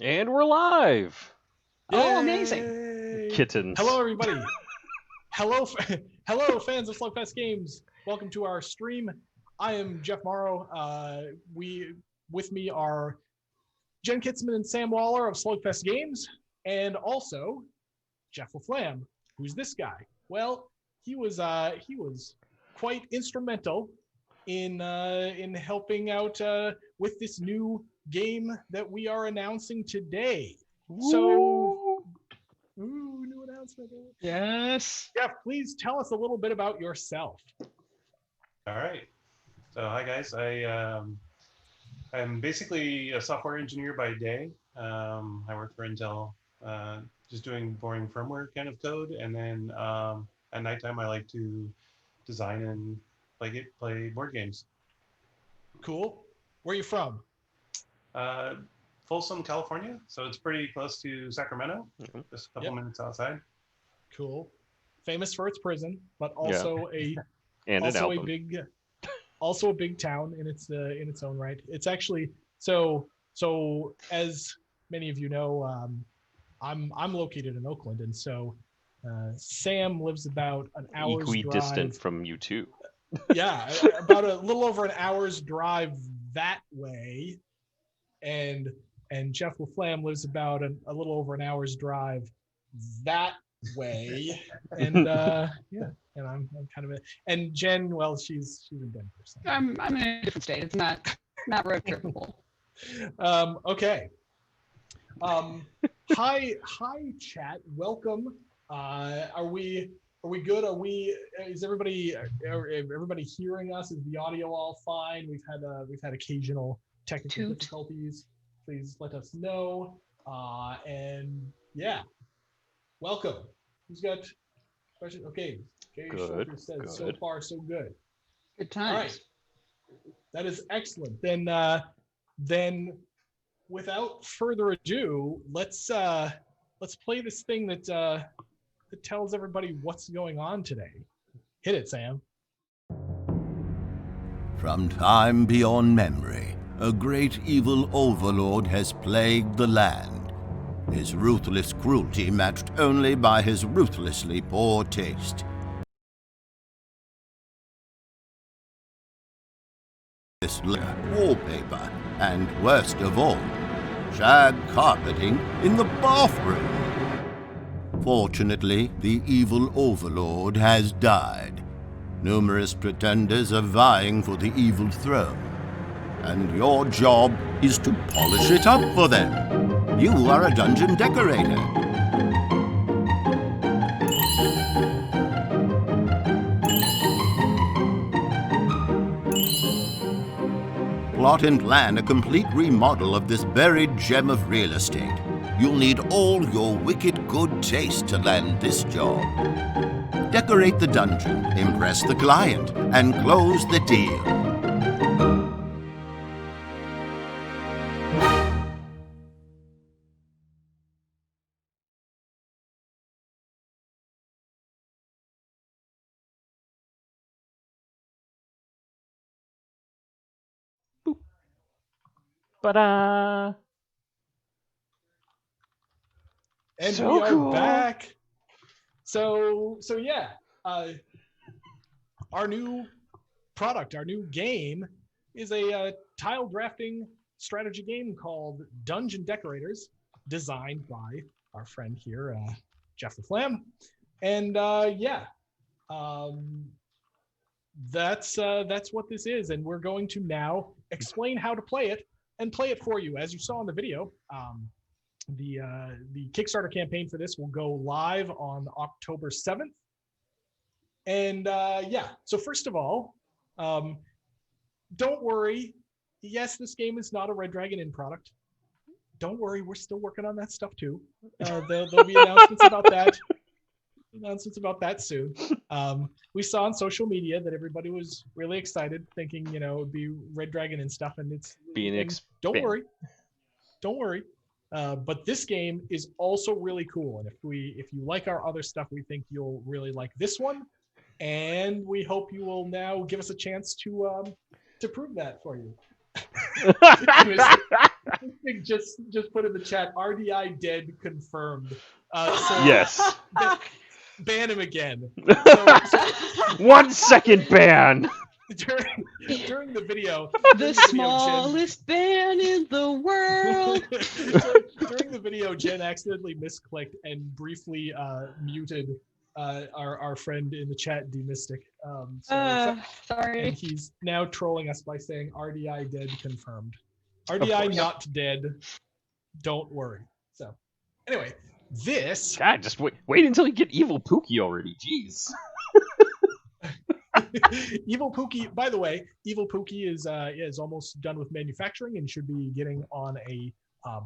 And we're live! Oh, amazing. Yay! Kittens. Hello, everybody. Hello, hello, fans of SlugFest games. Welcome to our stream. I am Jeff Morrow. With me are Jen Kitzman and Sam Waller of SlugFest Games, and also Jeff LaFlam. Who's this guy? Well, he was quite instrumental in helping out with this new game that we are announcing today. So, new announcement. Yes. Jeff, please tell us a little bit about yourself. All right. So hi guys. I'm basically a software engineer by day. I work for Intel, just doing boring firmware kind of code, and then at nighttime I like to design and play board games. Cool. Where are you from? Uh, Folsom, California. So it's pretty close to Sacramento, just a couple minutes outside. Cool. Famous for its prison, but also And also an a album. also a big town in its own right. It's actually so as many of you know, I'm located in Oakland, and so Sam lives about an hour's Equidistant drive. from you too. Yeah, about a little over an hour's drive that way, and Jeff LaFlam lives about a little over an hour's drive that way, and and I'm kind of and Jen, well, she's in Denver. So. I'm in a different state. It's not road trippable. Okay. Hi, chat. Welcome. Are we good? Is everybody hearing us? Is the audio all fine? We've had occasional technical difficulties. Please let us know. And yeah, welcome. Who's got question? Okay. Good. Says, so far so good. Good times. All right. That is excellent. Then without further ado, let's play this thing that tells everybody what's going on today. Hit it, Sam. From time beyond memory, a great evil overlord has plagued the land, his ruthless cruelty matched only by his ruthlessly poor taste. This wallpaper, and worst of all, shag carpeting in the bathroom. Fortunately, the evil overlord has died. Numerous pretenders are vying for the evil throne, and your job is to polish it up for them. You are a dungeon decorator. Plot and plan a complete remodel of this buried gem of real estate. You'll need all your wicked good taste to land this job. Decorate the dungeon, impress the client, and close the deal. Ta-da! And So we are cool. back. So yeah, our new product, our new game is a tile drafting strategy game called Dungeon Decorators, designed by our friend here, Jeff LaFlam. And that's what this is. And we're going to now explain how to play it and play it for you. As you saw in the video, the Kickstarter campaign for this will go live on October 7th. And so first of all, don't worry. Yes, this game is not a Red Dragon Inn product. Don't worry, we're still working on that stuff too. There'll be announcements about that. Soon. We saw on social media that everybody was really excited, thinking it would be Red Dragon and stuff, and it's don't worry. But this game is also really cool, and if you like our other stuff, we think you'll really like this one, and we hope you will now give us a chance to prove that for you. just put in the chat. RDI dead confirmed. So Yes. ban him again. 1 second ban. During the video, The smallest band in the world. during the video, Jen accidentally misclicked and briefly muted our friend in the chat, Demystic. And Sorry. he's now trolling us by saying RDI dead confirmed. RDI not dead. Don't worry. So anyway, this God, just wait until you get Evil Pookie already. Jeez. Evil Pookie, by the way, Evil Pookie is almost done with manufacturing and should be getting on a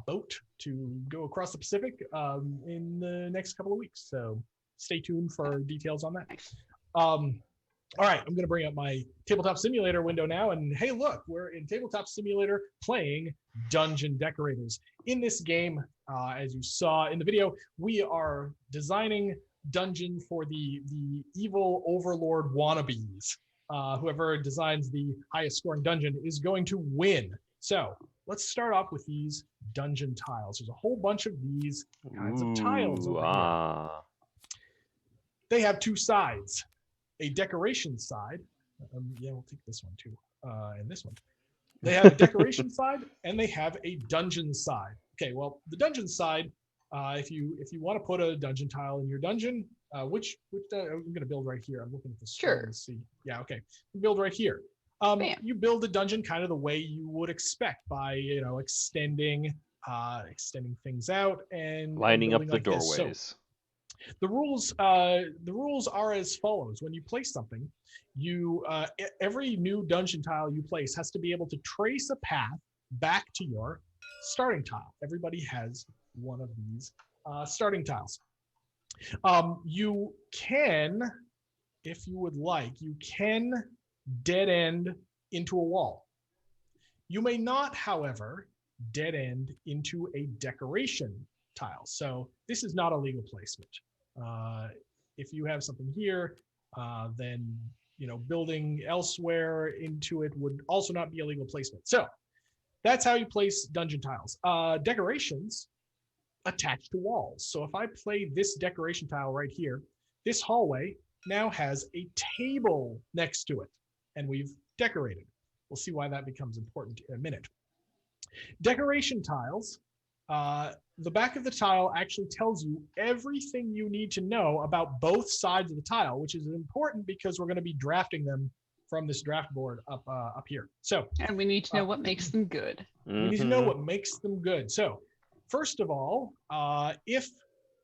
boat to go across the Pacific in the next couple of weeks. So stay tuned for details on that. All right, I'm going to bring up my Tabletop Simulator window now. And hey, look, we're in Tabletop Simulator playing Dungeon Decorators. In this game, as you saw in the video, we are designing dungeon for the evil overlord wannabes. Whoever designs the highest scoring dungeon is going to win. So let's start off with these dungeon tiles. There's a whole bunch of these kinds of tiles over here. They have two sides. A decoration side. Yeah, we'll take this one too, and this one. They have a decoration side and they have a dungeon side. Okay, well, the dungeon side, if you want to put a dungeon tile in your dungeon, which I'm going to build right here. I'm looking at this. Sure. To see. Yeah, okay. Build right here. You build a dungeon kind of the way you would expect by extending things out and lining up the like doorways. So, the rules are as follows. When you place something, you every new dungeon tile you place has to be able to trace a path back to your starting tile. Everybody has one of these starting tiles. You can, if you would like, you can dead end into a wall. You may not, however, dead end into a decoration tile. So this is not a legal placement. If you have something here, then building elsewhere into it would also not be a legal placement. So that's how you place dungeon tiles. Decorations attached to walls. So if I play this decoration tile right here, this hallway now has a table next to it, and we've decorated. We'll see why that becomes important in a minute. Decoration tiles, the back of the tile actually tells you everything you need to know about both sides of the tile, which is important because we're going to be drafting them from this draft board up here. So, and we need to know what makes them good. We need to know what makes them good. So, first of all, if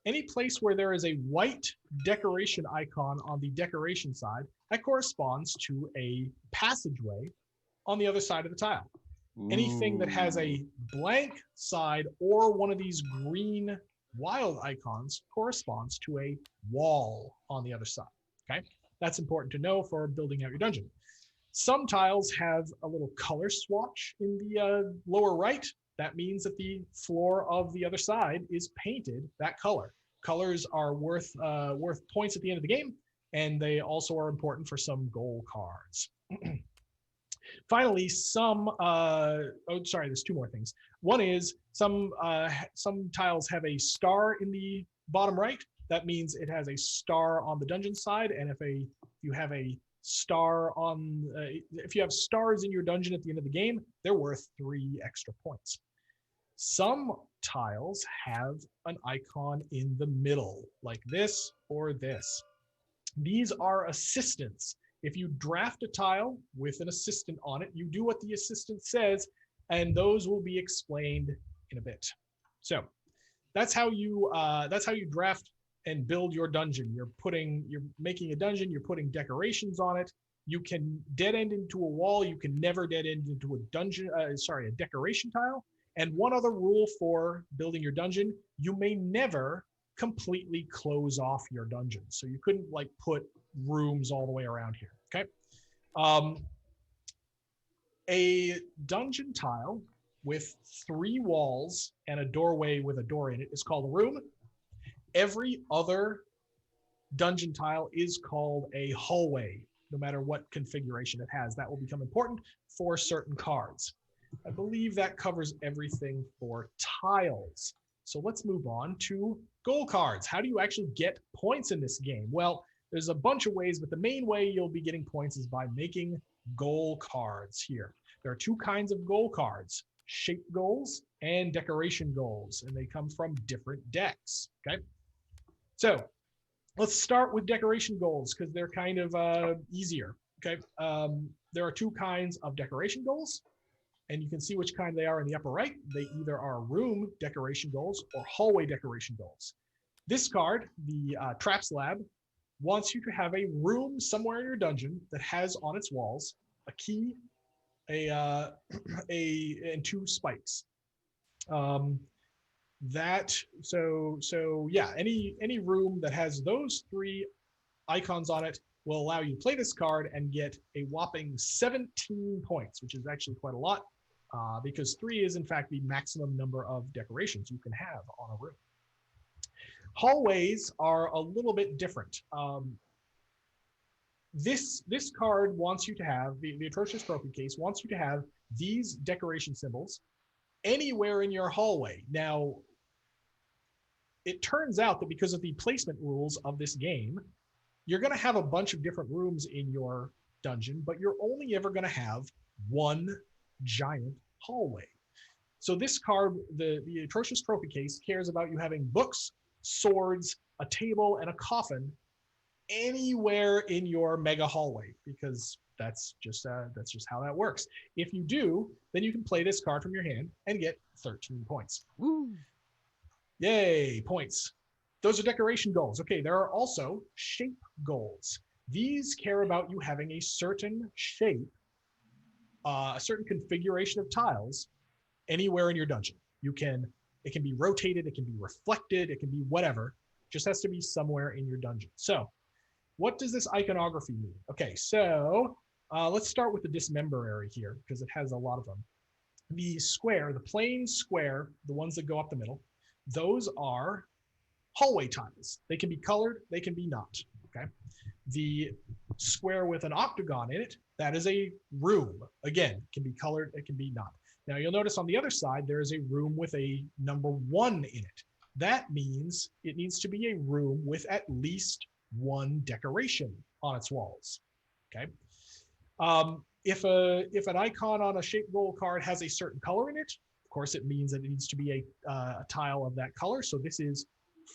any place where there is a white decoration icon on the decoration side, that corresponds to a passageway on the other side of the tile. Anything that has a blank side or one of these green wild icons corresponds to a wall on the other side. Okay, that's important to know for building out your dungeon. Some tiles have a little color swatch in the lower right. That means that the floor of the other side is painted that color. Colors are worth points at the end of the game, and they also are important for some goal cards. Finally, there's two more things. One is some tiles have a star in the bottom right. That means it has a star on the dungeon side, and if you have a star on, if you have stars in your dungeon at the end of the game, they're worth 3 extra points. Some tiles have an icon in the middle, like this or this. These are assistants. If you draft a tile with an assistant on it, you do what the assistant says, and those will be explained in a bit. So that's how you draft and build your dungeon. You're making a dungeon, you're putting decorations on it. You can dead end into a wall. You can never dead end into a decoration tile. And one other rule for building your dungeon, you may never completely close off your dungeon. So you couldn't put rooms all the way around here. Okay. A dungeon tile with 3 walls and a doorway with a door in it is called a room. Every other dungeon tile is called a hallway, no matter what configuration it has. That will become important for certain cards. I believe that covers everything for tiles. So let's move on to goal cards. How do you actually get points in this game? Well, there's a bunch of ways, but the main way you'll be getting points is by making goal cards here. There are two kinds of goal cards, shape goals and decoration goals, and they come from different decks, okay? So let's start with decoration goals because they're kind of easier, okay? There are two kinds of decoration goals, and you can see which kind they are in the upper right. They either are room decoration goals or hallway decoration goals. This card, the Traps Lab, wants you to have a room somewhere in your dungeon that has on its walls a key, and two spikes. Any room that has those three icons on it will allow you to play this card and get a whopping 17 points, which is actually quite a lot, because 3 is in fact the maximum number of decorations you can have on a room. Hallways are a little bit different. This card wants you to have, the Atrocious Trophy Case wants you to have these decoration symbols anywhere in your hallway. Now, it turns out that because of the placement rules of this game, you're going to have a bunch of different rooms in your dungeon, but you're only ever going to have one giant hallway. So this card, the Atrocious Trophy Case, cares about you having books, swords, a table, and a coffin anywhere in your mega hallway, because that's just how that works. If you do, then you can play this card from your hand and get 13 points. Woo. Yay, points. Those are decoration goals. Okay, there are also shape goals. These care about you having a certain shape, a certain configuration of tiles anywhere in your dungeon. It can be rotated, it can be reflected, it can be whatever. Just has to be somewhere in your dungeon. So what does this iconography mean? Okay, so let's start with the dismember area here because it has a lot of them. The square, the plain square, the ones that go up the middle, those are hallway tiles. They can be colored, they can be not, okay? The square with an octagon in it, that is a room. Again, it can be colored, it can be not. Now you'll notice on the other side, there is a room with a number 1 in it. That means it needs to be a room with at least one decoration on its walls, okay? If an icon on a shape goal card has a certain color in it, of course, it means that it needs to be a tile of that color. So this is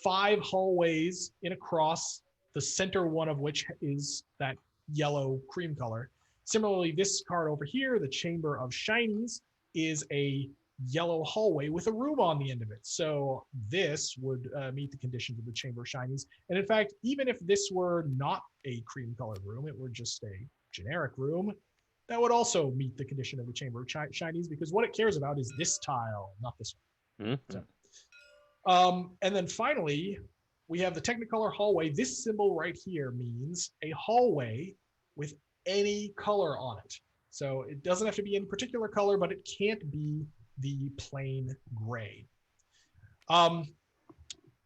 5 hallways in a cross, the center one of which is that yellow cream color. Similarly, this card over here, the Chamber of Shinies, is a yellow hallway with a room on the end of it. So this would meet the conditions of the Chamber of Shinies. And in fact, even if this were not a cream colored room, it were just a generic room, that would also meet the condition of the Chamber of Shinies, because what it cares about is this tile, not this one. Mm-hmm. So, and then finally, we have the Technicolor hallway. This symbol right here means a hallway with any color on it. So it doesn't have to be any particular color, but it can't be the plain gray.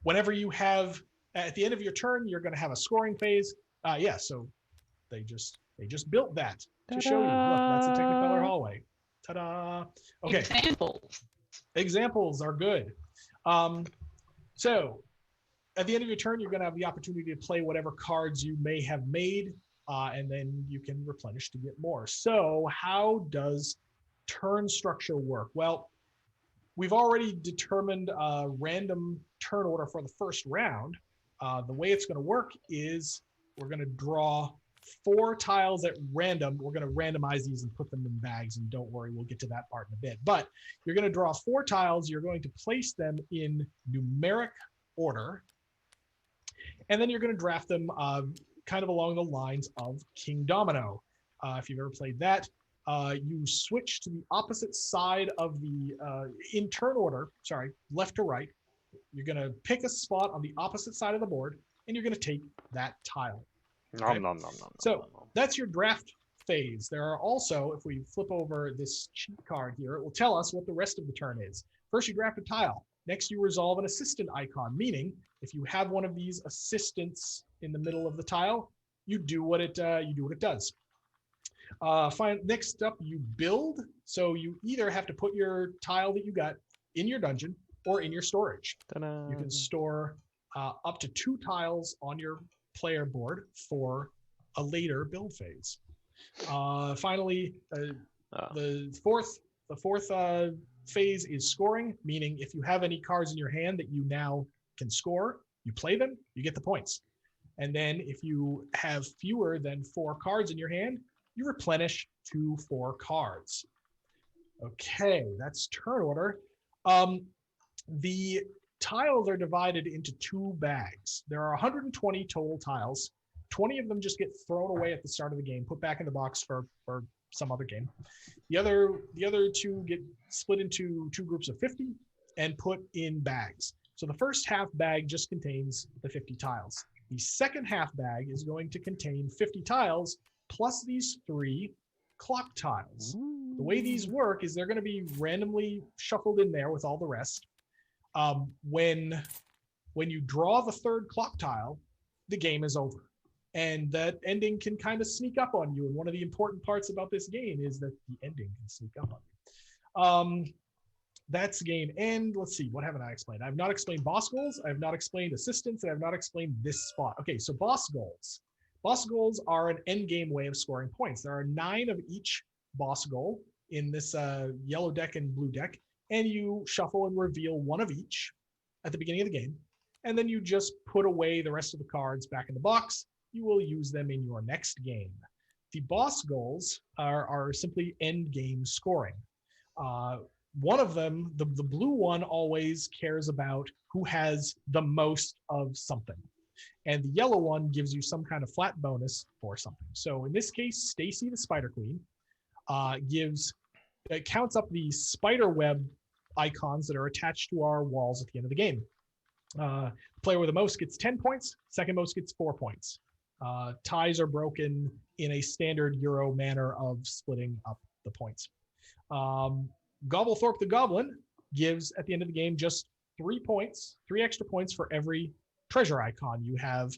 Whenever you have, at the end of your turn, you're going to have a scoring phase. So they just built that to show you. Look, that's a Technicolor hallway. Ta-da! Okay. Examples are good. So at the end of your turn, you're going to have the opportunity to play whatever cards you may have made, and then you can replenish to get more. So how does turn structure work? Well, we've already determined a random turn order for the first round. The way it's going to work is we're going to draw 4 tiles at random. We're going to randomize these and put them in bags, and don't worry, we'll get to that part in a bit. But you're going to draw 4 tiles. You're going to place them in numeric order, and then you're going to draft them kind of along the lines of King Domino. If you've ever played that, you switch to the opposite side of the, in turn order, sorry, left to right. You're going to pick a spot on the opposite side of the board, and you're going to take that tile. Okay? So that's your draft phase. There are also, if we flip over this cheat card here, it will tell us what the rest of the turn is. First, you draft a tile. Next, you resolve an assistant icon, meaning if you have one of these assistants in the middle of the tile, you do what it does. Next up, you build. So you either have to put your tile that you got in your dungeon or in your storage. Ta-da. You can store up to 2 tiles on your player board for a later build phase. Finally, the fourth phase is scoring, meaning if you have any cards in your hand that you now can score, you play them, you get the points. And then if you have fewer than 4 cards in your hand, you replenish 2 4 cards. Okay, that's turn order. The tiles are divided into 2 bags. There are 120 total tiles. 20 of them just get thrown away at the start of the game, put back in the box for some other game. The other 2 get split into 2 groups of 50 and put in bags. So the first half bag just contains the 50 tiles. The second half bag is going to contain 50 tiles plus these 3 clock tiles. The way these work is they're going to be randomly shuffled in there with all the rest. When you draw the 3rd clock tile, the game is over. And that ending can kind of sneak up on you. And one of the important parts about this game is that the ending can sneak up on you. That's game end. Let's see, what haven't I explained? I've not explained boss goals. I've not explained assistance. And I've not explained this spot. Okay, so boss goals. Boss goals are an end game way of scoring points. There are 9 of each boss goal in this yellow deck and blue deck. And you shuffle and reveal 1 of each at the beginning of the game. And then you just put away the rest of the cards back in the box. You will use them in your next game. The boss goals are simply end game scoring. One of them, the blue one, always cares about who has the most of something. And the yellow one gives you some kind of flat bonus for something. So in this case, Stacy the Spider Queen counts up the spider web icons that are attached to our walls at the end of the game. Player with the most gets 10 points, second most gets 4 points. Ties are broken in a standard Euro manner of splitting up the points. Gobblethorpe the Goblin gives, at the end of the game, just 3 points, 3 extra points for every treasure icon you have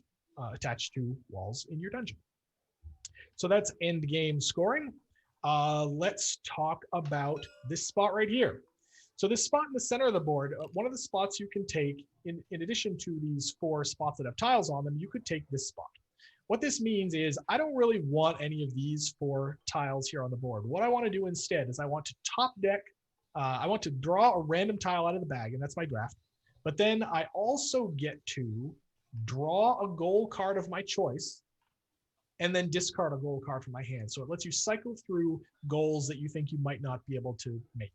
attached to walls in your dungeon. So that's end game scoring. Let's talk about this spot right here. So this spot in the center of the board, one of the spots you can take, in addition to these 4 spots that have tiles on them, you could take this spot. What this means is I don't really want any of these 4 tiles here on the board. What I want to do instead is I want to top deck, I want to draw a random tile out of the bag, and that's my draft. But then I also get to draw a goal card of my choice and then discard a goal card from my hand. So it lets you cycle through goals that you think you might not be able to make.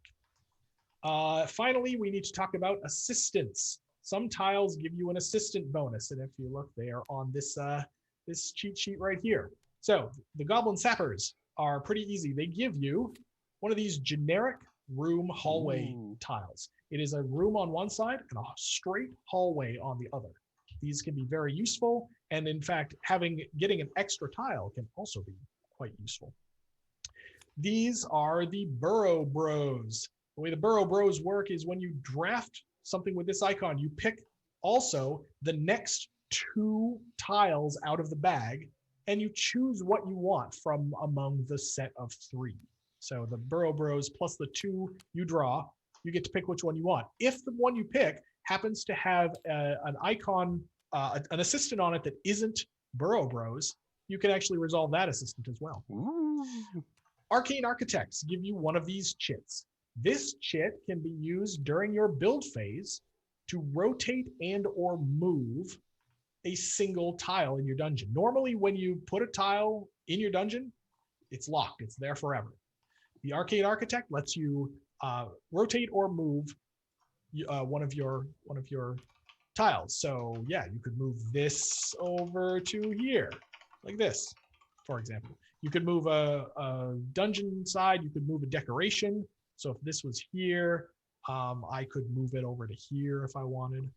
Finally, we need to talk about assistance. Some tiles give you an assistant bonus, and if you look, they are on this cheat sheet right here. So the Goblin Sappers are pretty easy. They give you one of these generic room hallway tiles. It is a room on one side and a straight hallway on the other. These can be very useful, and in fact, getting an extra tile can also be quite useful. These are the Burrow Bros. The way the Burrow Bros work is when you draft something with this icon, you pick also the next 2 tiles out of the bag, and you choose what you want from among the set of 3. So the Burrow Bros plus the 2 you draw, you get to pick which one you want. If the one you pick happens to have an icon, an assistant on it that isn't Burrow Bros, you can actually resolve that assistant as well. Ooh. Arcane Architects give you one of these chits. This chit can be used during your build phase to rotate and or move a single tile in your dungeon. Normally, when you put a tile in your dungeon, it's locked. It's there forever. The Arcane Architect lets you rotate or move one of your tiles. So yeah, you could move this over to here, like this, for example. You could move a dungeon side. You could move a decoration. So if this was here, I could move it over to here if I wanted.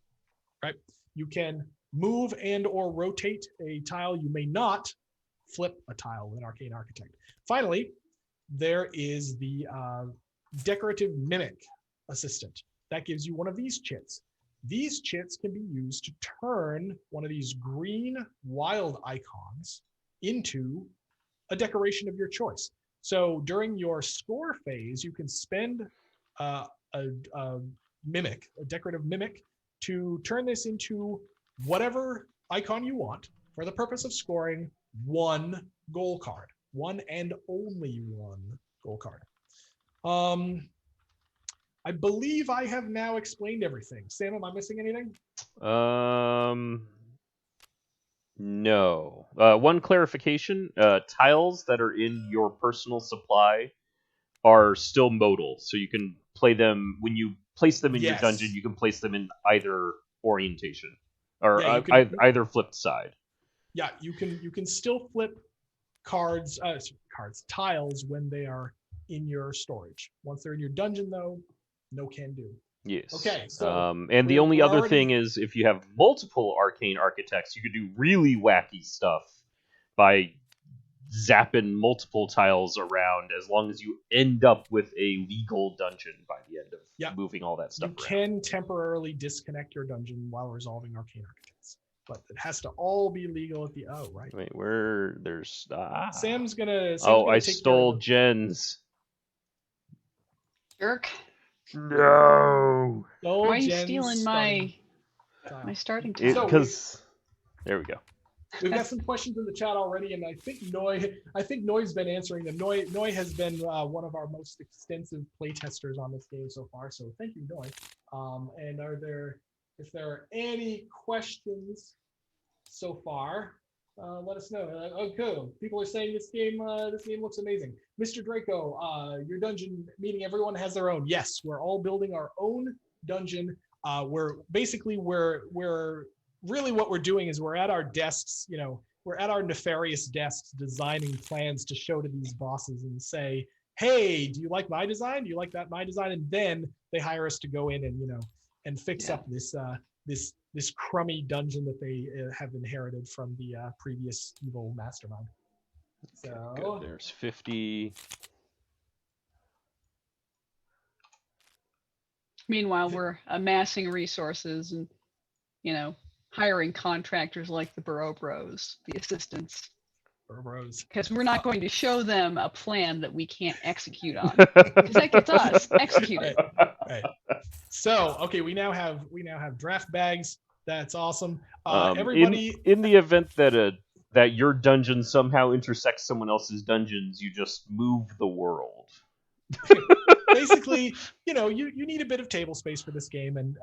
Right? You can move and or rotate a tile. You may not flip a tile with Arcane Architect. Finally, there is the Decorative Mimic Assistant. That gives you one of these chits. These chits can be used to turn one of these green wild icons into a decoration of your choice. So during your score phase, you can spend a mimic, a decorative mimic, to turn this into whatever icon you want for the purpose of scoring one goal card, one and only one goal card. I believe I have now explained everything. Sam, am I missing anything? No. One clarification: tiles that are in your personal supply are still modal, so you can play them when you place them in your Yes. dungeon. You can place them in either orientation, or Yeah, you can- either flipped side. Yeah, you can still flip tiles when they are in your storage. Once they're in your dungeon, though, no can do. Yes. Okay, so and the we're- only we're other already- thing is if you have multiple arcane architects, you could do really wacky stuff by zapping multiple tiles around, as long as you end up with a legal dungeon by the end of Yeah. moving all that stuff You around. can temporarily disconnect your dungeon while resolving arcane architects, but it has to all be legal at the right. Wait, there's Sam's gonna. I take stole care of Jen's. Jerk. No. Why are you stealing my tile. starting It- tile? Because there we go. We've got some questions in the chat already, and I think Noy's been answering them. Noy has been one of our most extensive playtesters on this game so far, so thank you, Noy. And if there are any questions so far, let us know. Oh, cool. People are saying this game looks amazing. Mr. Draco, your dungeon, meaning everyone has their own. Yes, we're all building our own dungeon. We're really what we're doing is we're at our desks, we're at our nefarious desks designing plans to show to these bosses and say, hey, do you like my design? Do you like my design? And then they hire us to go in and fix up this crummy dungeon that they have inherited from the previous evil mastermind. So Good. There's 50. Meanwhile, we're amassing resources and, hiring contractors like the Burrow Bros, the assistants. Bros. Because we're not going to show them a plan that we can't execute on. Because that gets us executed. Right. So, okay, we now have draft bags. That's awesome. Everybody, in the event that your dungeon somehow intersects someone else's dungeons, you just move the world. basically, you need a bit of table space for this game, and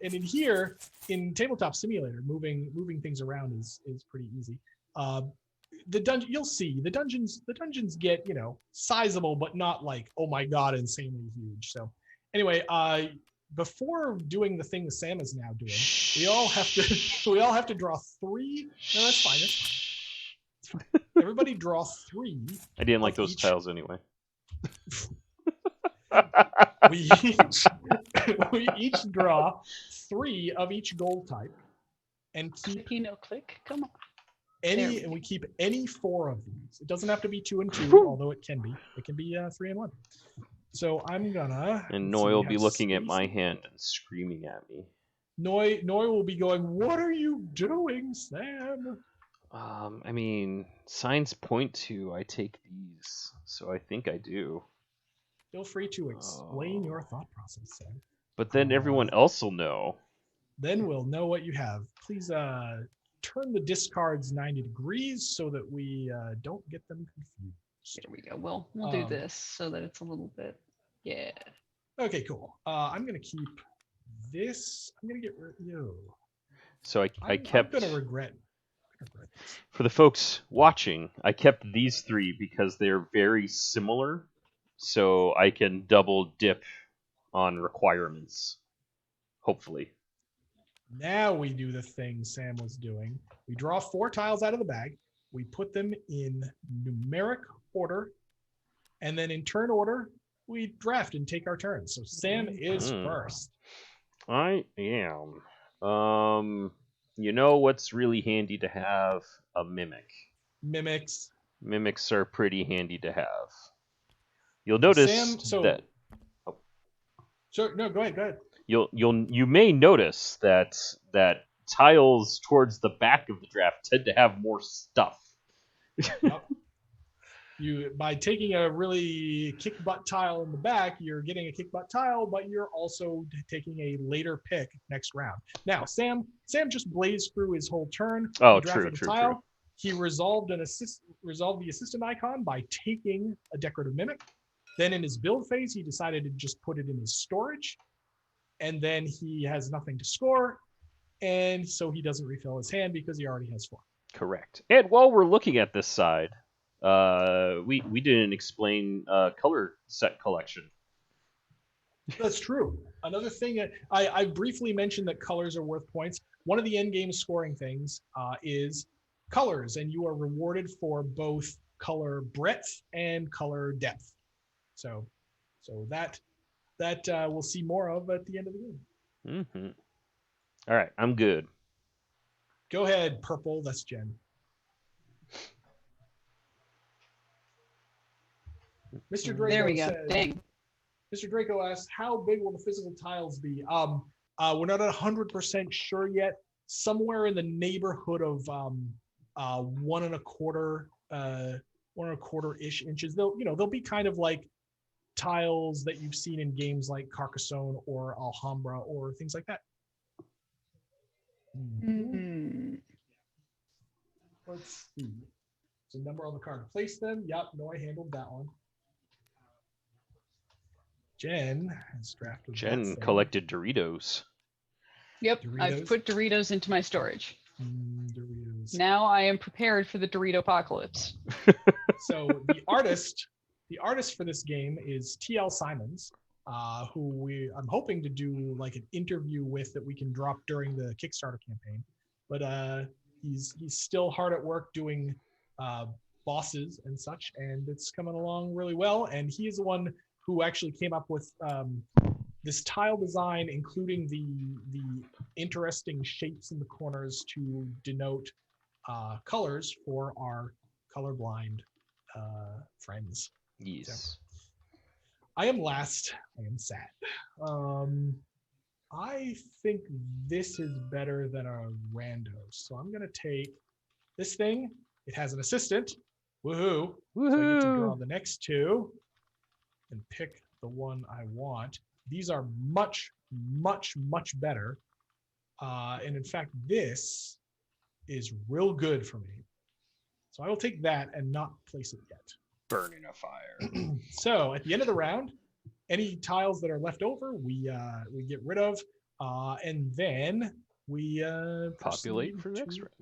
in here in Tabletop Simulator, moving things around is pretty easy. The dungeon, you'll see the dungeons get sizable, but not like, oh my god, insanely huge. So anyway, before doing the thing that Sam is now doing, we all have to draw 3. No, that's fine. That's fine. Everybody draw 3. I didn't like of those each. tiles anyway. we each draw 3 of each gold type, and keep Click. Come on. and we keep any 4 of these. It doesn't have to be 2 and 2, although it can be. It can be 3 and 1. So I'm gonna. And Noy will be looking at my hand and screaming at me. Noy will be going, "What are you doing, Sam?" I mean, signs point to I take these, so I think I do. Feel free to explain your thought process, Sam. But then everyone else will know. Then we'll know what you have. Please turn the discards 90 degrees so that we don't get them confused. There we go. We'll do this so that it's a little bit, yeah. Okay, cool. I'm gonna keep this. I'm gonna get rid of you. So I kept. I'm gonna regret. For the folks watching, I kept these 3 because they're very similar, so I can double dip on requirements. Hopefully. Now we do the thing Sam was doing. We draw 4 tiles out of the bag. We put them in numeric order, and then in turn order, we draft and take our turns. So Sam is first. I am. You know what's really handy to have? A mimic. Mimics. Mimics are pretty handy to have. You'll notice that. Oh. Sure. No, go ahead. You may notice that tiles towards the back of the draft tend to have more stuff. Yep. by taking a really kick butt tile in the back, you're getting a kick butt tile, but you're also taking a later pick next round. Now, Sam just blazed through his whole turn. Oh, He drafted true, a tile. true. He resolved the assistant icon by taking a decorative mimic. Then in his build phase, he decided to just put it in his storage. And then he has nothing to score. And so he doesn't refill his hand because he already has 4. Correct. And while we're looking at this side, we didn't explain color set collection. That's true. Another thing, I briefly mentioned that colors are worth points. One of the end game scoring things is colors, and you are rewarded for both color breadth and color depth. So that we'll see more of at the end of the game. Mm-hmm. All right, I'm good. Go ahead, purple. That's Jen. Mr. Draco There we go. says, Dang. Mr. Draco asks, how big will the physical tiles be? We're not 100% sure yet. Somewhere in the neighborhood of 1.25-ish inches. They'll be kind of like tiles that you've seen in games like Carcassonne or Alhambra or things like that. Mm. Let's see. There's a number on the card. Place them. Yep. No, I handled that one. Jen has drafted. Jen collected Doritos. Yep, Doritos? I've put Doritos into my storage. Doritos. Now I am prepared for the Dorito apocalypse. So the artist for this game is T.L. Simons, who I'm hoping to do like an interview with that we can drop during the Kickstarter campaign. But he's still hard at work doing bosses and such, and it's coming along really well. And he is the one who actually came up with this tile design, including the interesting shapes in the corners to denote colors for our colorblind friends. Yes. So, I am last. I am sad. I think this is better than a rando. So I'm going to take this thing. It has an assistant. Woohoo. Woohoo. So I get to draw the next 2 and pick the one I want. These are much, much, much better. And in fact, this is real good for me. So I will take that and not place it yet. Burn in a fire. So at the end of the round, any tiles that are left over, we get rid of, and then we Populate proceed for the next to- round.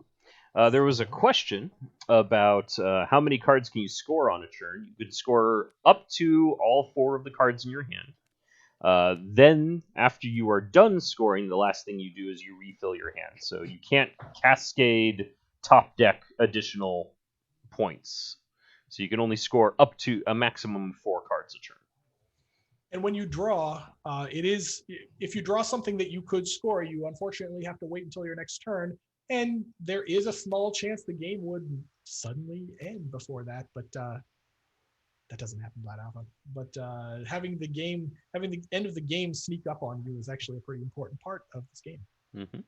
There was a question about how many cards can you score on a turn. You could score up to all 4 of the cards in your hand. Then, after you are done scoring, the last thing you do is you refill your hand. So you can't cascade top deck additional points. So you can only score up to a maximum of 4 cards a turn. And when you draw, if you draw something that you could score, you unfortunately have to wait until your next turn. And there is a small chance the game would suddenly end before that, but that doesn't happen that often. But having the end of the game sneak up on you is actually a pretty important part of this game. Mm-hmm.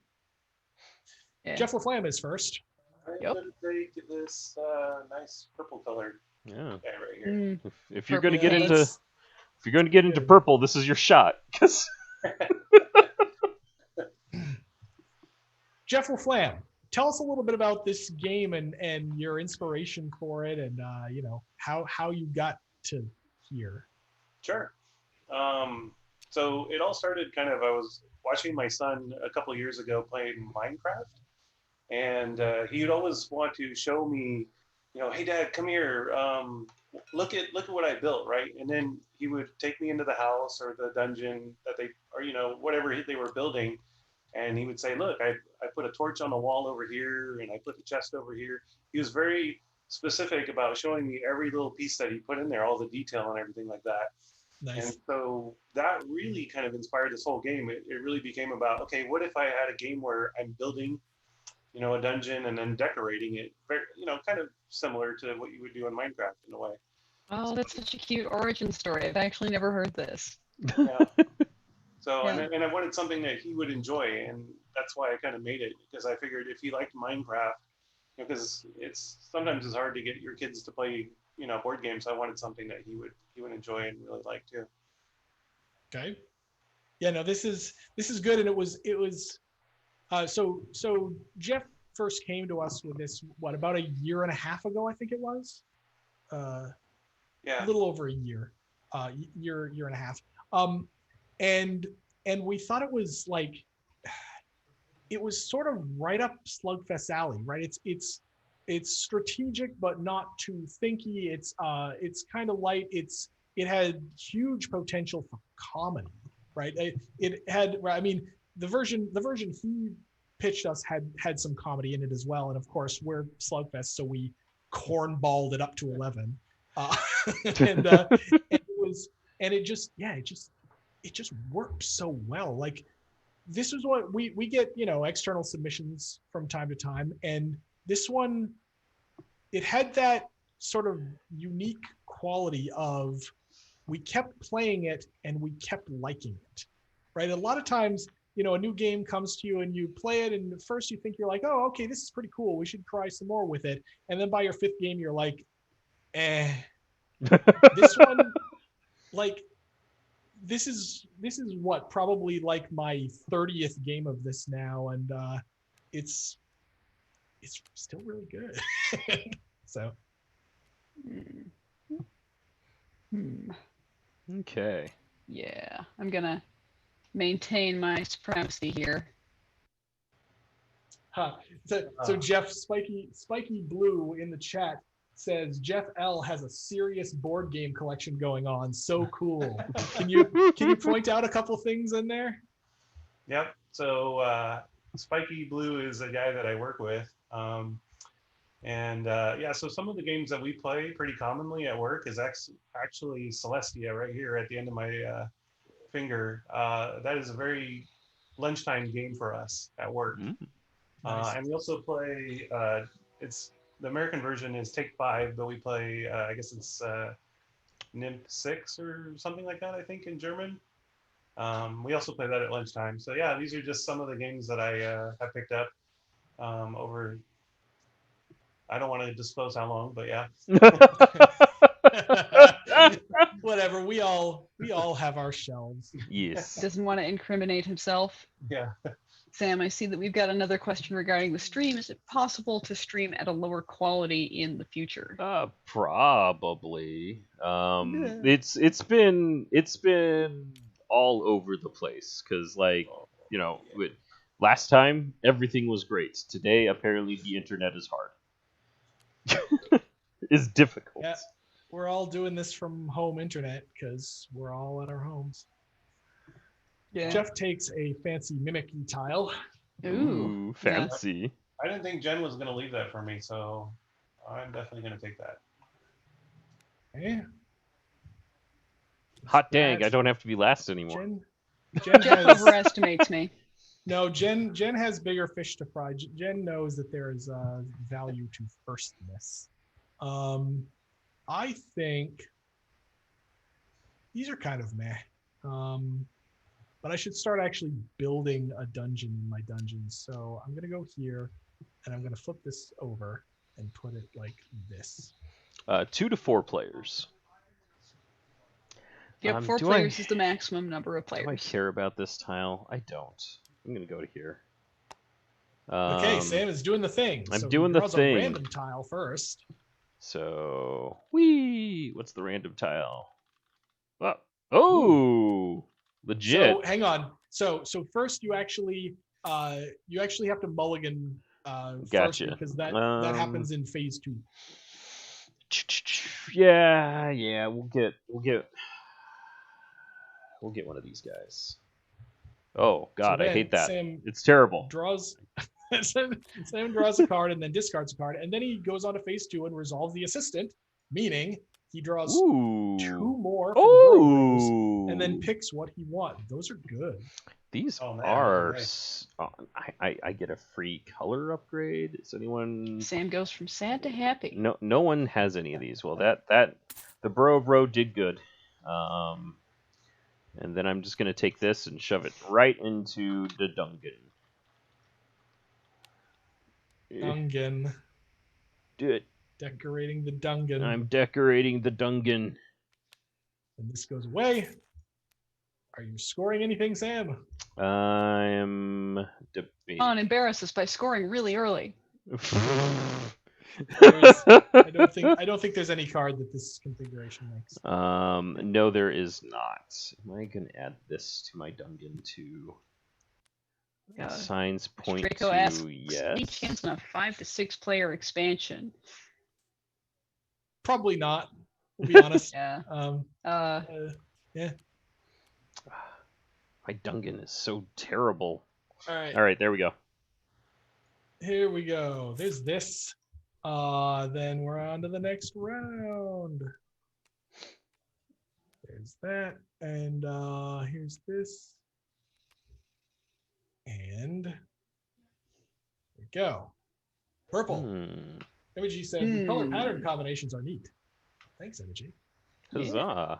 Yeah. Jeff LaFlam is first. I'm Yep. gonna take this nice purple colored Yeah. guy right here. Mm. If you're Purple, going to get yeah, into that's- if you're going to get into good. purple, this is your shot. 'Cause Jeff LaFlam, tell us a little bit about this game and your inspiration for it, and how you got to here. Sure. So it all started I was watching my son a couple years ago playing Minecraft, and he would always want to show me, hey Dad, come here, look at what I built, right? And then he would take me into the house or the dungeon that whatever they were building, and he would say, look, I put a torch on the wall over here, and I put the chest over here. He was very specific about showing me every little piece that he put in there, all the detail and everything like that. Nice. And so that really kind of inspired this whole game. It really became about, okay, what if I had a game where I'm building, a dungeon and then decorating it, very, kind of similar to what you would do in Minecraft in a way. Oh, that's such a cute origin story. I've actually never heard this. Yeah. So, Yeah. and I wanted something that he would enjoy, and that's why I kind of made it, because I figured if he liked Minecraft, because it's sometimes it's hard to get your kids to play, board games. I wanted something that he would enjoy and really like too. Okay. Yeah, no, this is good, and it was so Jeff first came to us with this about a year and a half ago, I think it was, a Yeah. little over a year, year and a half, and we thought it was like, it was sort of right up SlugFest alley, right? It's strategic but not too thinky. It's kind of light. It had huge potential for comedy, right? It had, I mean, the version he pitched us had some comedy in it as well, and of course we're SlugFest, so we cornballed it up to 11, and it was, and it just worked so well. Like, this is what we get, external submissions from time to time, and this one, it had that sort of unique quality of, we kept playing it and we kept liking it, right? A lot of times, a new game comes to you and you play it, and at first you think, you're like, oh, okay, this is pretty cool, we should try some more with it, and then by your 5th game you're like, this one, like, this is what, probably like my 30th game of this now, and it's still really good. So Okay. Yeah, I'm gonna maintain my supremacy here. So Jeff, Spiky Blue in the chat says Jeff L has a serious board game collection going on. So cool. Can you point out a couple things in there? Yep. So Spiky Blue is a guy that I work with. So some of the games that we play pretty commonly at work is actually Celestia right here at the end of my finger. That is a very lunchtime game for us at work. Nice. And we also play, the American version is Take 5, but we play, I guess it's Nymph 6 or something like that, I think, in German. We also play that at lunchtime. So yeah, these are just some of the games that I have picked up over, I don't want to disclose how long, but yeah. Whatever, we all have our shelves. Yes. Doesn't want to incriminate himself. Yeah. Sam, I see that we've got another question regarding the stream. Is it possible to stream at a lower quality in the future? Probably. It's been all over the place, because, like, last time everything was great. Today apparently the internet is hard. Is difficult. Yeah, we're all doing this from home internet because we're all at our homes. Yeah. Jeff takes a fancy mimicry tile. Ooh, fancy. I didn't think Jen was going to leave that for me, so I'm definitely going to take that. Okay. Hot dang, I don't have to be last anymore. Jen Jeff has, overestimates me. no, Jen has bigger fish to fry. Jen knows that there is value to firstness. I think these are kind of meh. But I should start actually building a dungeon in my dungeons. So I'm going to go here, and I'm going to flip this over and put it like this. 2 to 4 players. Yep, 4 players is the maximum number of players. Do I care about this tile? I don't. I'm going to go to here. Okay, Sam is doing the thing. I'm doing the thing. A random tile first. So, what's the random tile? Oh, legit. So hang on. So first you actually have to mulligan Gotcha. first, because that happens in phase 2. Yeah, we'll get one of these guys. Oh God, So I hate that. Sam it's terrible. Sam draws a card and then discards a card, and then he goes on to phase 2 and resolves the assistant, meaning he draws 2 more for the Burrows, and then picks what he wants. Those are good. These are. I get a free color upgrade. Is anyone? Sam goes from sad to happy. No one has any of these. Well, the Bro did good. And then I'm just gonna take this and shove it right into the dungeon. Dungeon. Decorating the dungeon. I'm decorating the dungeon. And this goes away. Are you scoring anything, Sam? I'm debating. On embarrass us by scoring really early. I don't think there's any card that this configuration makes. No, there is not. Am I gonna add this to my dungeon too? Signs point Draco to asks, yes. any chance on a 5 to 6 player expansion? Probably not. We'll be honest. Yeah. Yeah. My dungeon is so terrible. All right. All right, there we go. Here we go. There's this. Then we're on to the next round. There's that. And here's this. And there we go. Purple. Emoji said the color pattern combinations are neat. Thanks, Emoji. Huzzah.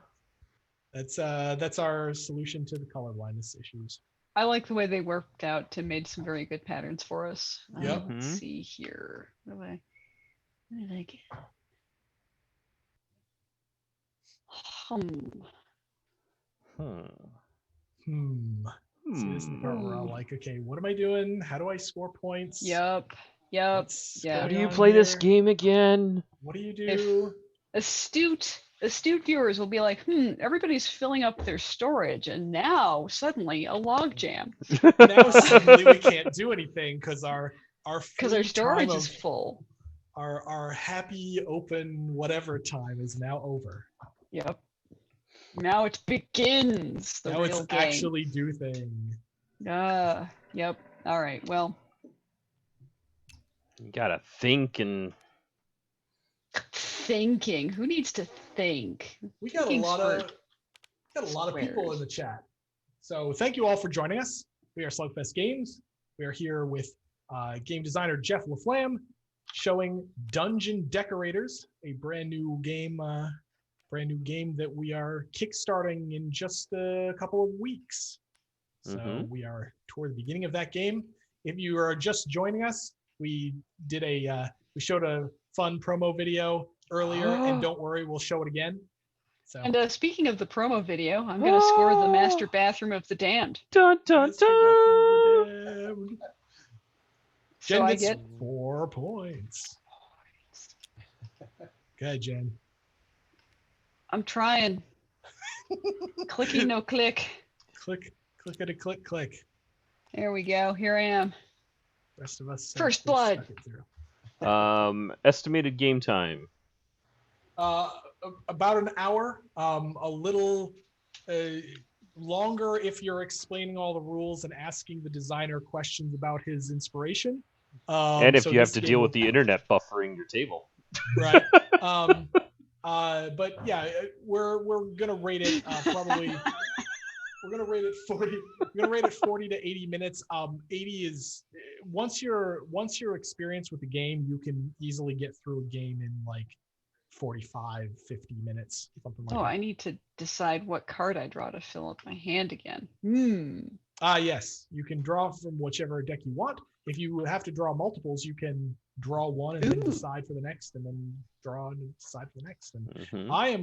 That's our solution to the color blindness issues. I like the way they worked out to make some very good patterns for us. Yep. Let's see here. What did I get? See, this is the part where I'm like, okay, what am I doing? How do I score points? Yep. How do you play this game again? What do you do? Astute viewers will be like, everybody's filling up their storage, and now suddenly a log jam. Now suddenly we can't do anything because our storage is full. Our happy open whatever time is now over. Yep. Now it begins. Now it's actually do thing. Yep. All right. Well, you gotta think and thinking. Who needs to think? We got a lot of people in the chat. So thank you all for joining us. We are SlugFest Games. We are here with game designer Jeff LaFlam showing Dungeon Decorators, a brand new game that we are kickstarting in just a couple of weeks. So we are toward the beginning of that game. If you are just joining us, we did we showed a fun promo video earlier, and don't worry, we'll show it again. So. And speaking of the promo video, I'm going to score the Master Bathroom of the Damned. Dun, dun, dun. Jen gets 4 points. Go ahead, Jen. I'm trying. Clicky, no click. Click at a click. There we go. Here I am. Rest of us. First blood. Estimated game time. About an hour. A little longer if you're explaining all the rules and asking the designer questions about his inspiration. And if you have to deal with the internet buffering your table. Right. But yeah, we're gonna rate it probably. We're gonna rate it 40. We're gonna rate it 40 to 80 minutes. 80 is once you're experienced with the game, you can easily get through a game in like 45, 50 minutes, something like that. I need to decide what card I draw to fill up my hand again. Yes, you can draw from whichever deck you want. If you have to draw multiples, you can draw one and then decide for the next, and then draw and decide for the next. And I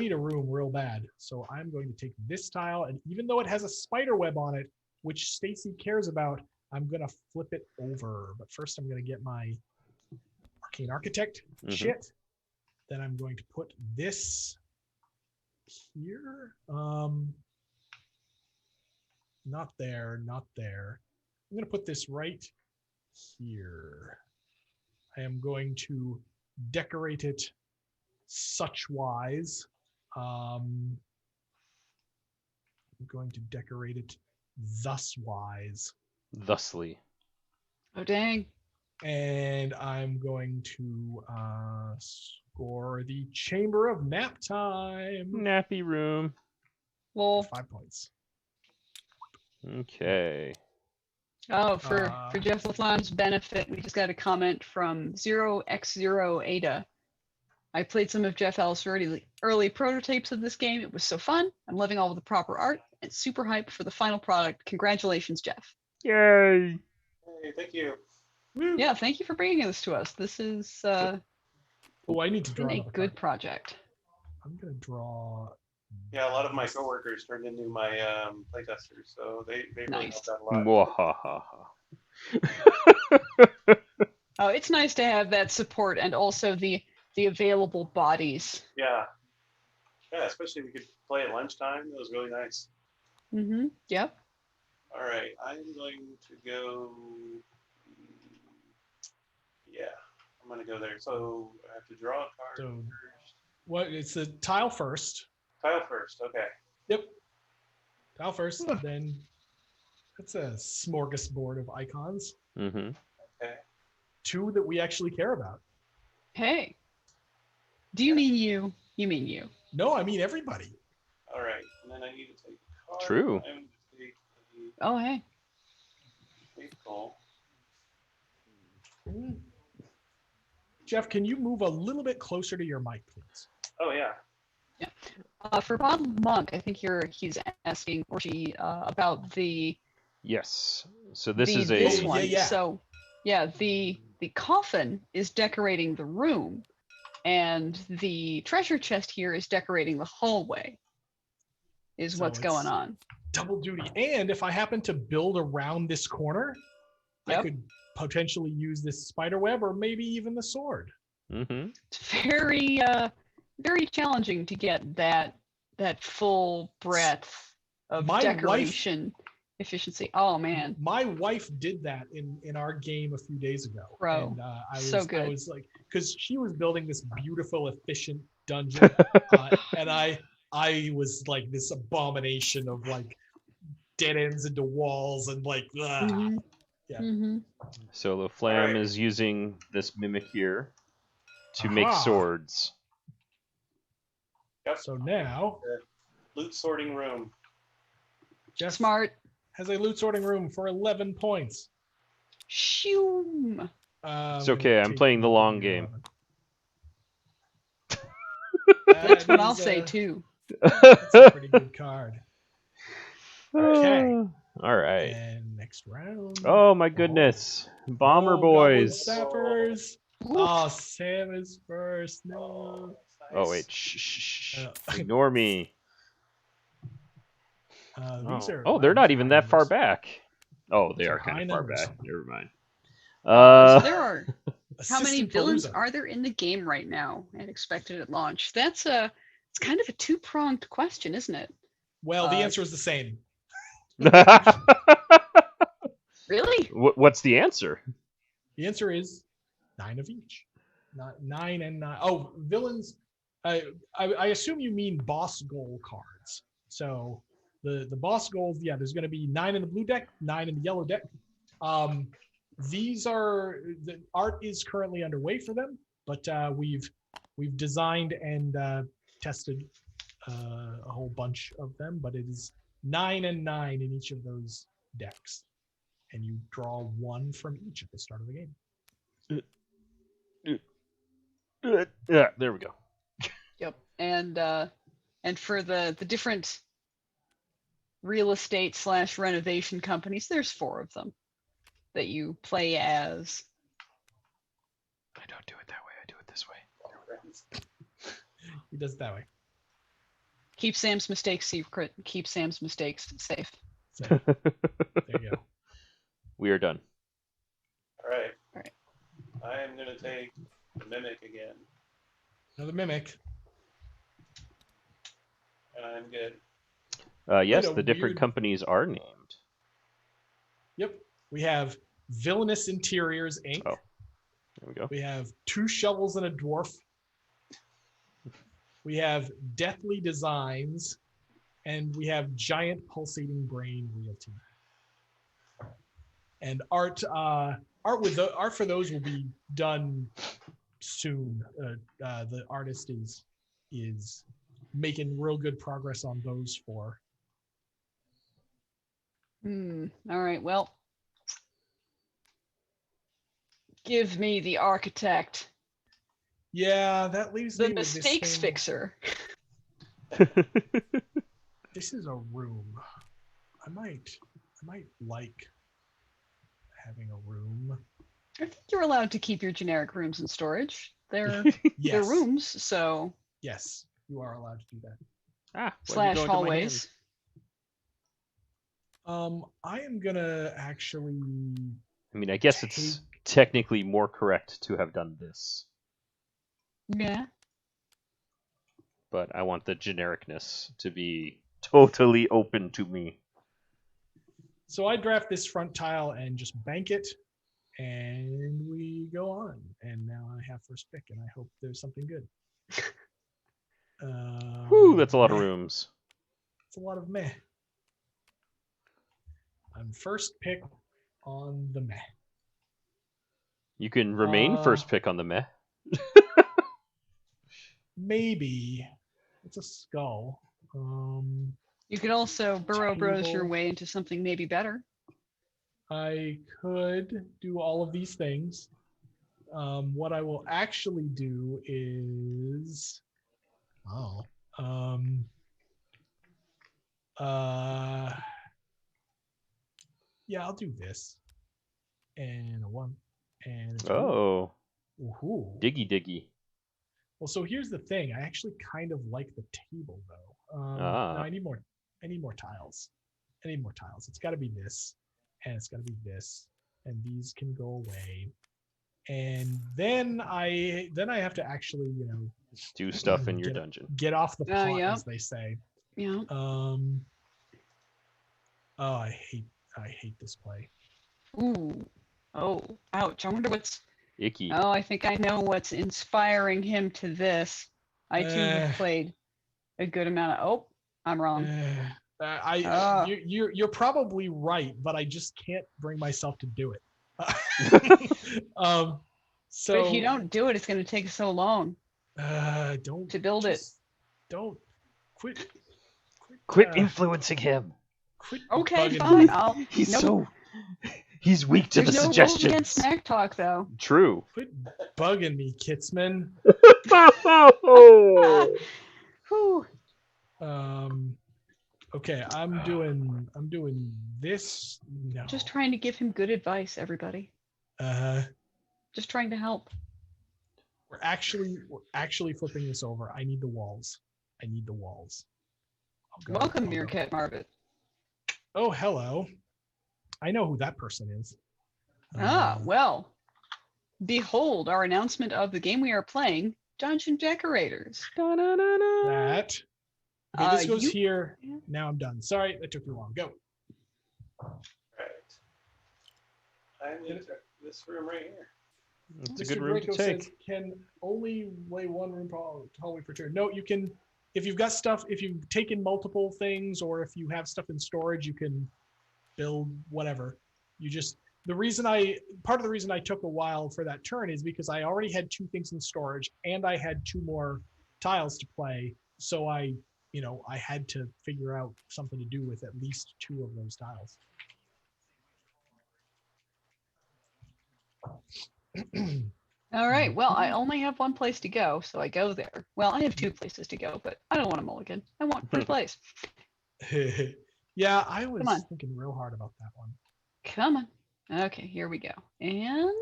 need a room real bad, so I'm going to take this tile, and even though it has a spider web on it, which Stacy cares about, I'm gonna flip it over. But first, I'm gonna get my Arcane Architect shit. Then I'm going to put this here. Not there. I'm going to put this right here. I am going to decorate it such wise. I'm going to decorate it thus wise. Thusly. Oh, dang. And I'm going to score the Chamber of Nap Time. Nappy room. Well, 5 points. Okay. Oh, for Jeff LaFlam's benefit, we just got a comment from 0x0 Ada. I played some of Jeff L's early prototypes of this game. It was so fun. I'm loving all of the proper art and super hyped for the final product. Congratulations, Jeff. Yay! Hey, thank you. Yeah, thank you for bringing this to us. This is Oh, I need to draw Been a another good card. project. I'm gonna draw. Yeah, a lot of my coworkers turned into my playtesters, so they really Nice. helped out a lot. Mwahaha. Oh, it's nice to have that support and also the available bodies. Yeah, yeah, especially if we could play at lunchtime. That was really nice. Mm-hmm. Yep. All right, I'm going to go. Yeah, I'm gonna go there. So I have to draw a card So- first. What? It's a tile first. Tile first. Okay. Yep. Tile first. Then that's a smorgasbord of icons. Mm-hmm. Okay. 2 that we actually care about. Hey. Do you mean you? You mean you? No, I mean everybody. All right, and then I need to take a card. True. I'm going to take Oh, hey. a call. Jeff, can you move a little bit closer to your mic, please? Oh yeah. For Bob Monk, I think he's asking or she about the Yes. So this is this a. one. yeah. So yeah, the coffin is decorating the room, and the treasure chest here is decorating the hallway. Is So what's going it's- on. Double duty. And if I happen to build around this corner, I Yep. could potentially use this spider web or maybe even the sword. Mm-hmm. It's very challenging to get that full breadth of My wife- decoration efficiency. Oh man. My wife did that in our game a few days ago. Bro, And I so good. was like, because she was building this beautiful, efficient dungeon, and I was like this abomination of like dead ends into walls and like, Mhm. Yeah. Mhm. So LaFlam Alright. is using this mimic here to make Aha. swords. Yep. So now Loot sorting room. Jeff Smart. has a loot sorting room for 11 points. Shoom. It's okay, I'm playing the long game. That's what I'll say too. That's a pretty good card. Okay. All right. And next round. Oh my goodness. Bomber Oh, Goblin boys. Sappers. Oof. Oh, Sam is first. No. Oh wait. Shh, shh, shh. Uh, Ignore me. These are Oh, they're wow, not these are even high that far numbers. back. Oh, they These are are kind high of far numbers. back. Never mind. So there are how many Assistant villains Palooza. are there in the game right now and expected at launch? It's kind of a two-pronged question, isn't it? Well, the answer is the same. Really? What's the answer? The answer is 9 of each. Not 9 and 9. Oh, villains. I assume you mean boss goal cards. So the boss goals, yeah, there's going to be 9 in the blue deck, 9 in the yellow deck. These are the art is currently underway for them, but we've designed and tested a whole bunch of them. But it is 9 and 9 in each of those decks, and you draw 1 from each at the start of the game. Yeah, there we go. Yep. And for the different real estate / renovation companies, there's 4 of them that you play as. I don't do it that way. I do it this way. He does it that way. Keep Sam's mistakes secret. Keep Sam's mistakes safe. So, there you go. We are done. All right. All right. I am gonna take the mimic again, Another mimic. and I'm good. Yes, What a the different weird- companies are named. Yep. We have Villainous Interiors Inc. Oh. There we go. We have 2 Shovels and a Dwarf. We have Deathly Designs, and we have Giant Pulsating Brain Realty. And art for those will be done soon. The artist is making real good progress on those 4. All right. Well, give me the architect, Yeah, that leaves the me with this mistakes thing. fixer. This is a room. I might like having a room. I think you're allowed to keep your generic rooms in storage. They're Yes. rooms, so Yes, you are allowed to do that. slash hallways. I am gonna actually. I mean, I guess it's technically more correct to have done this, Yeah. but I want the genericness to be totally open to me. So I draft this front tile and just bank it, and we go on. And now I have first pick, and I hope there's something good. Whew, that's a lot of meh. rooms. It's a lot of meh. I'm first pick on the meh. You can remain first pick on the meh. Maybe. It's a skull. You could also burrow bros your Table. way into something maybe better. I could do all of these things. What I will actually do is, yeah, I'll do this, and a 1, and a 2. Oh, Ooh. diggy. Well, so here's the thing. I actually kind of like the table though. No, I need more. I need more tiles. It's got to be this, and it's got to be this, and these can go away. And then I have to actually, do stuff in your dungeon. Get off the pot, yeah. as they say. Yeah. I hate this play. Ooh. Oh, ouch. I wonder what's Icky. Oh, I think I know what's inspiring him to this. I too have played a good amount of. Oh, I'm wrong. You're probably right, but I just can't bring myself to do it. So but if you don't do it, it's going to take so long. Don't to build it. Don't quit influencing him. Quit. Okay, fine. He's weak to the suggestions. There's no rules against smack talk, though. True. Quit bugging me, Kitsman. Whew. Okay, I'm doing this. No. Just trying to give him good advice, everybody. Just trying to help. We're actually flipping this over. I need the walls. Welcome, Meerkat Marvin. Oh, hello. I know who that person is. Well. Behold our announcement of the game we are playing, Dungeon Decorators. That. Okay, this goes here. Yeah. Now I'm done. Sorry, that took too long. Go. Right. I need this room right here. It's a Mr. good room Greco to take. says, can only lay one room hallway per turn. No, you can. If you've got stuff, if you've taken multiple things, or if you have stuff in storage, you can build whatever. You just part of the reason I took a while for that turn is because I already had 2 things in storage and I had 2 more tiles to play. So I had to figure out something to do with at least 2 of those tiles. All right. Well, I only have one place to go, so I go there. Well, I have 2 places to go, but I don't want a mulligan. I want first place. Yeah, I was thinking real hard about that one. Come on. Okay, here we go. And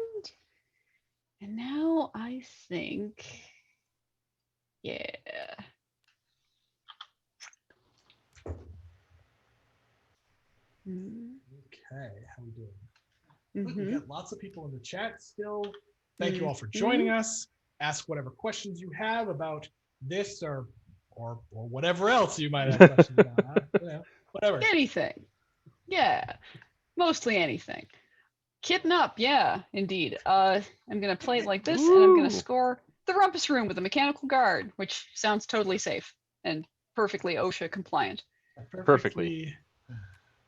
now I think, yeah. Okay, how we doing? We got lots of people in the chat still. Thank you all for joining us. Ask whatever questions you have about this or whatever else you might have questions about. Whatever. Anything. Yeah. Mostly anything. Kitten up, yeah, indeed. I'm gonna play it like this, and I'm gonna score the Rumpus Room with a mechanical guard, which sounds totally safe and perfectly OSHA compliant. Perfectly.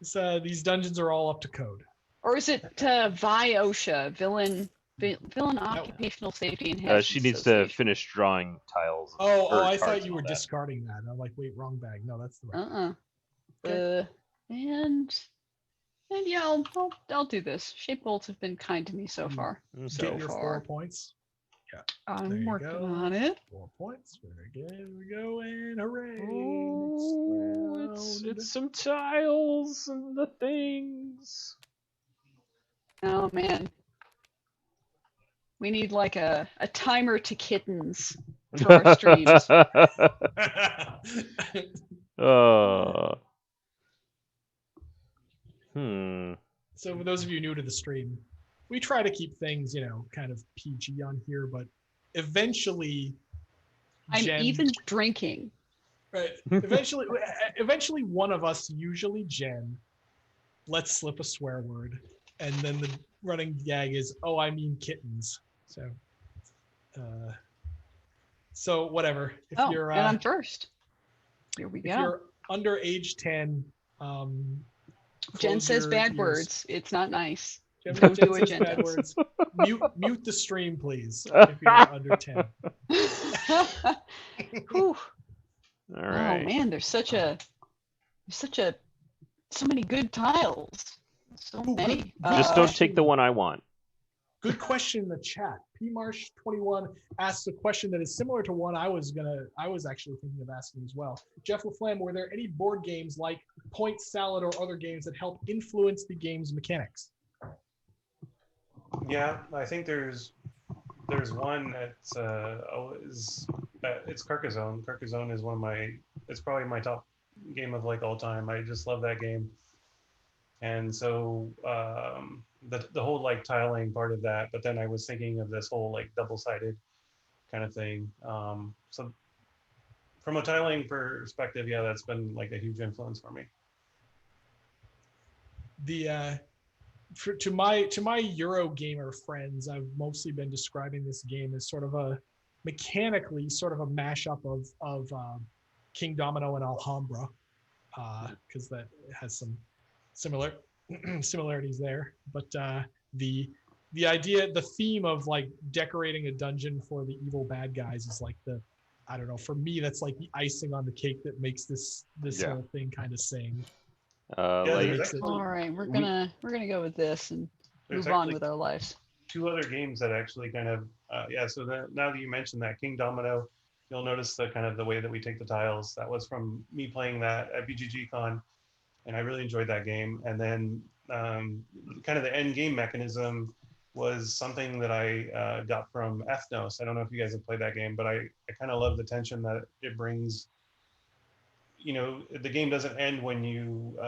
These dungeons are all up to code. Or is it VI OSHA, villain occupational safety enhancement? She needs to finish drawing tiles. I thought you were discarding that. I'm like, wait, wrong bag. No, that's the right. Okay. And yeah, I'll do this. Shape bolts have been kind to me so far. Get your 4 points. Yeah. I'm working on it. 4 points. Very good. Here we go, and hooray! It's some tiles and the things. Oh man. We need like a timer to kittens for our streams. So for those of you new to the stream, we try to keep things, kind of PG on here, but eventually I'm even drinking. Right. Eventually one of us, usually Jen, lets slip a swear word, and then the running gag is, "Oh, I mean kittens." So whatever. If you're and I'm first. Here we go. If you're under age 10, Jen says bad ears. words. It's not nice. Jen Don't do says it, Jen. bad words. Mute the stream, please, if you're under 10. Whew. All right. Oh man, there's so many good tiles. So many. Just don't take the one I want. Good question in the chat. PMarsh21 asks a question that is similar to one I was actually thinking of asking as well. Jeff LaFlam, were there any board games like Point Salad or other games that help influence the game's mechanics? Yeah, I think there's one that's it's Carcassonne. Carcassonne is it's probably my top game of all time. I just love that game. And so the whole tiling part of that, but then I was thinking of this whole double-sided kind of thing. So from a tiling perspective, yeah, that's been a huge influence for me. To my Eurogamer friends, I've mostly been describing this game as sort of a mechanically sort of a mashup of King Domino and Alhambra, because that has some similarities there. But the idea, the theme of decorating a dungeon for the evil bad guys is I don't know, for me that's the icing on the cake that makes this whole thing kind of sing. All right, we're gonna go with this and move on with our lives. Two other games that actually kind of so now that you mentioned that, King Domino, you'll notice the way that we take the tiles. That was from me playing that at BGG Con, and I really enjoyed that game. And then kind of the end game mechanism was something that I got from Ethnos. I don't know if you guys have played that game, but I kind of love the tension that it brings. The game doesn't end when you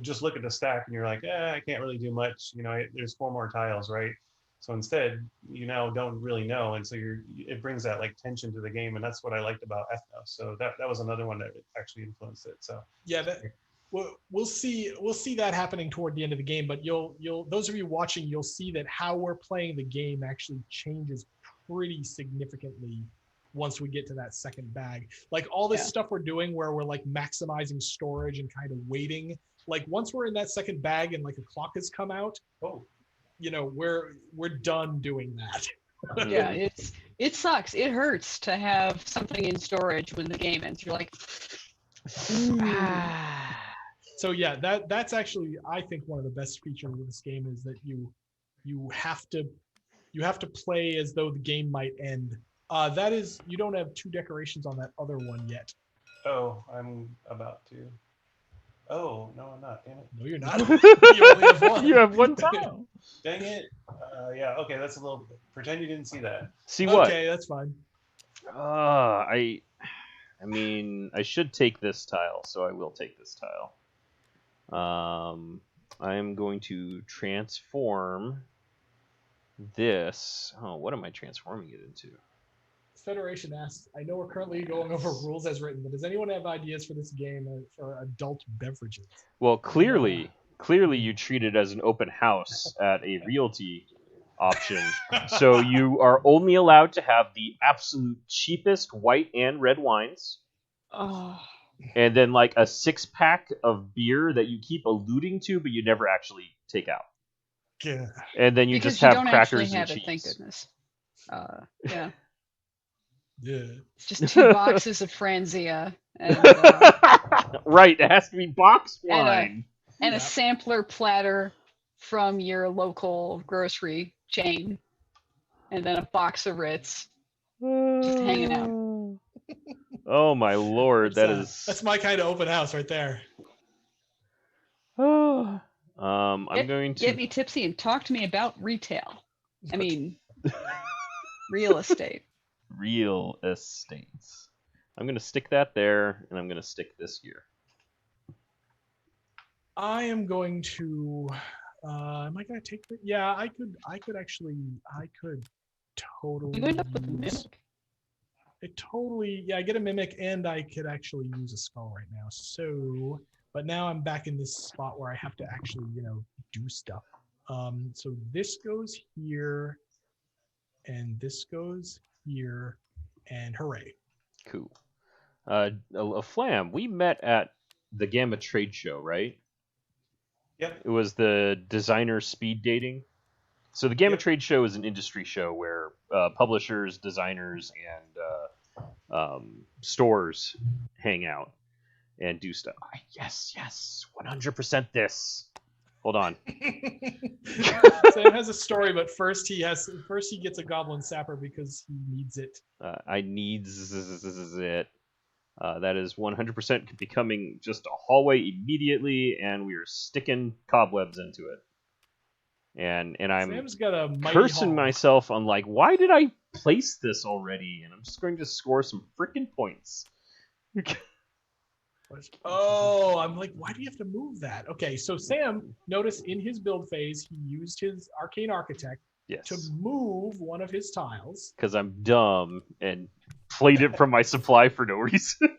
just look at the stack and you're like, I can't really do much. There's 4 more tiles, right? So instead, you now don't really know, and so it brings that tension to the game, and that's what I liked about Ethnos. So that was another one that actually influenced it. So yeah, we'll see that happening toward the end of the game. But you'll those of you watching, you'll see that how we're playing the game actually changes pretty significantly once we get to that second bag. All this stuff we're doing where we're maximizing storage and kind of waiting, once we're in that second bag and a clock has come out, we're done doing that. Yeah, it sucks. It hurts to have something in storage when the game ends. You're like, So yeah, that's actually, I think, one of the best features of this game is that you have to play as though the game might end. That is, you don't have 2 decorations on that other one yet. Oh, I'm about to. Oh, no, I'm not. Damn it. No, you're not. You only have 1. You have 1 tile. Dang it. Yeah, okay, that's a little. Pretend you didn't see that. See what? Okay, that's fine. I mean, I should take this tile, so I will take this tile. I am going to transform this. Oh, what am I transforming it into? Federation asks, I know we're currently going over rules as written, but does anyone have ideas for this game for adult beverages? Well, clearly you treat it as an open house at a realty option. So you are only allowed to have the absolute cheapest white and red wines. oh, And then a 6-pack of beer that you keep alluding to, but you never actually take out. Yeah. And then you because just you have don't crackers actually have and it, thank cheese. goodness. Yeah. Yeah. It's just 2 boxes of Franzia and Right, it has to be box wine. a sampler platter from your local grocery chain, and then a box of Ritz, just hanging out. Oh my lord, That's my kind of open house right there. I'm going to Get me tipsy and talk to me about retail. I mean, Real estate. Real estate. I'm gonna stick that there, and I'm gonna stick this here. I am going to. Am I going to take? Yeah, I could actually. I could totally. You end up with a use- mimic. It totally. Yeah, I get a mimic, and I could actually use a skull right now. So, but now I'm back in this spot where I have to actually, do stuff. So this goes here, and this goes here, and hooray! Cool. LaFlam, we met at the Gamma Trade Show, right? Yep. It was the designer speed dating. So the Gamma Yep. Trade Show is an industry show where publishers, designers, and stores hang out and do stuff. Yes, 100% this. Hold on. Sam has a story, but first he gets a goblin sapper because he needs it. I need it. That is 100% becoming just a hallway immediately, and we are sticking cobwebs into it. And I'm Sam's got a mighty cursing haul. myself on like, why did I place this already? And I'm just going to score some freaking points. Oh, I'm like, why do you have to move that? Okay, so Sam, notice in his build phase, he used his Arcane Architect Yes. to move one of his tiles. Because I'm dumb and played it from my supply for no reason.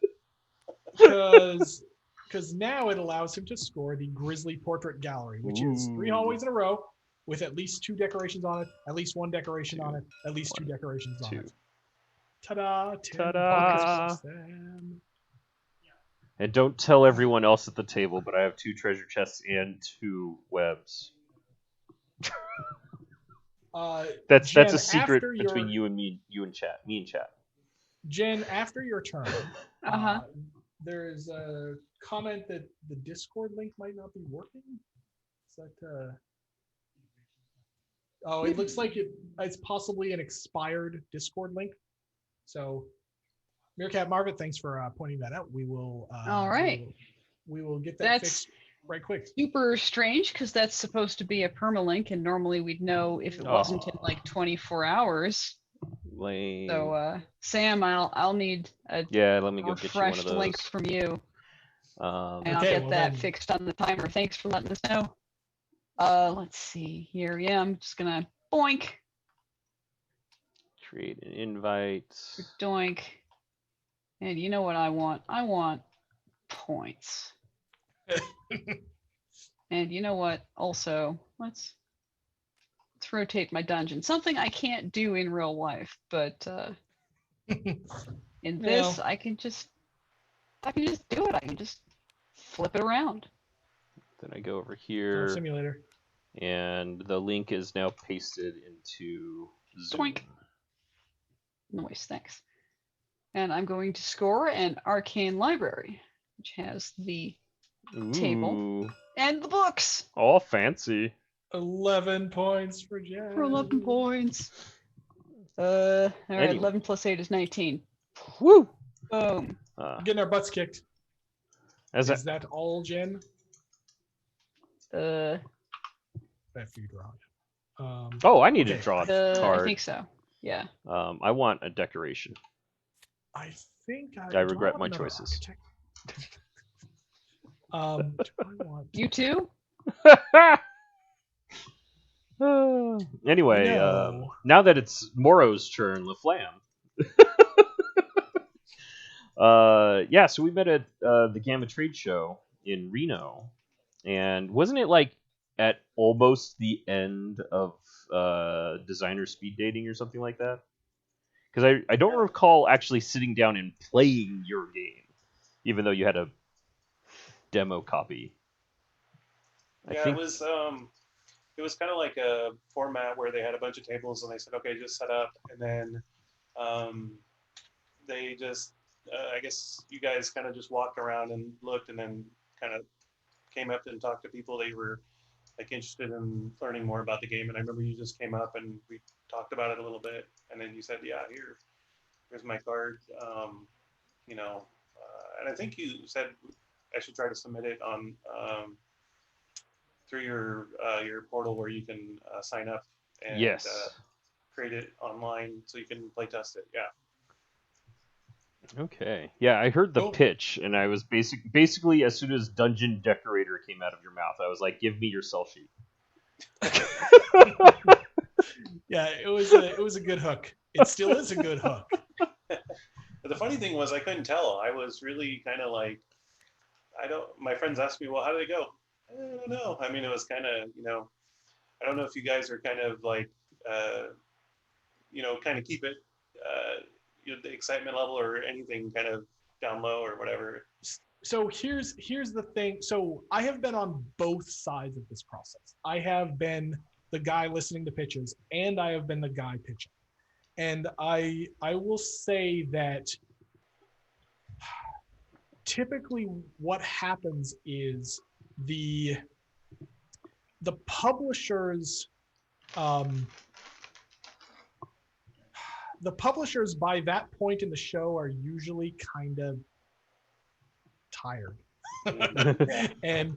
Because now it allows him to score the Grizzly Portrait Gallery, which is 3 Ooh. hallways in a row with at least 2 decorations on it, at least 1 decoration on it, at least 2 One, decorations on 2. it. Ta-da! 10 Ta-da! points for Sam. And don't tell everyone else at the table, but I have 2 treasure chests and 2 webs. That's Jen, a secret after between your- you and me and chat. Me and chat. Jen, after your turn, Uh-huh. there's a comment that the Discord link might not be working. Is that? Oh, it looks like it's possibly an expired Discord link. So, Meerkat Margaret, thanks for pointing that out. We will. All right. We will get that That's fixed right quick. super strange because that's supposed to be a permalink, and normally we'd know if it wasn't in Aw. like 24 hours. Lame. So, Sam, I'll need a yeah, let me go get you one of refreshed link those. from you, and I'll Okay, get well that then- fixed on the timer. Thanks for letting us know. Let's see here. Yeah, I'm just gonna boink, Create an invite. doink, and you know what I want? I want points. And you know what? Also, let's rotate my dungeon. Something I can't do in real life, but in this, I can just do it. I can just flip it around. Then I go over Go here, simulator. and the link is now pasted into Zoom. Doink. Nice, thanks. And I'm going to score an arcane library, which has the table. Ooh, and the books all fancy. 11 points for Jen. for 11 points. All right, Anyway. 11 plus 8 is 19. Woo! Boom. Getting our butts kicked. As Is that all, Jen? Uh, That for you to draw. oh, I need Okay, to draw a I card. think so. Yeah. I want a decoration. I think I do regret have my another choices. architect? Do I want? You too? Anyway, No. now that it's Moro's turn, LaFlam. Yeah, so we met at the Gamma Trade Show in Reno, and wasn't it like at almost the end of designer speed dating or something like that? Because I don't recall actually sitting down and playing your game, even though you had a demo copy. Yeah, it was kind of like a format where they had a bunch of tables and they said, okay, just set up, and then they just I guess you guys kind of just walked around and looked, and then kind of came up and talked to people that were like interested in learning more about the game. And I remember you just came up and we talked about it a little bit, and then you said, yeah, here's my card, and I think you said I should try to submit it on through your portal where you can sign up. And, Yes. create it online so you can play test it. Yeah. Okay. Yeah, I heard the Cool. pitch, and I was basically as soon as Dungeon Decorator came out of your mouth, I was like, "Give me your sell sheet." Yeah, it was a good hook. It still is a good hook. But the funny thing was, I couldn't tell. I was really kind of like, my friends asked me, well, how did it go? I don't know. I mean, it was kind of, I don't know if you guys are kind of like, kind of keep it, the excitement level or anything kind of down low or whatever. So here's the thing. So I have been on both sides of this process. I have been the guy listening to pitches, and I have been the guy pitching. And I will say that typically what happens is the publishers by that point in the show are usually kind of tired and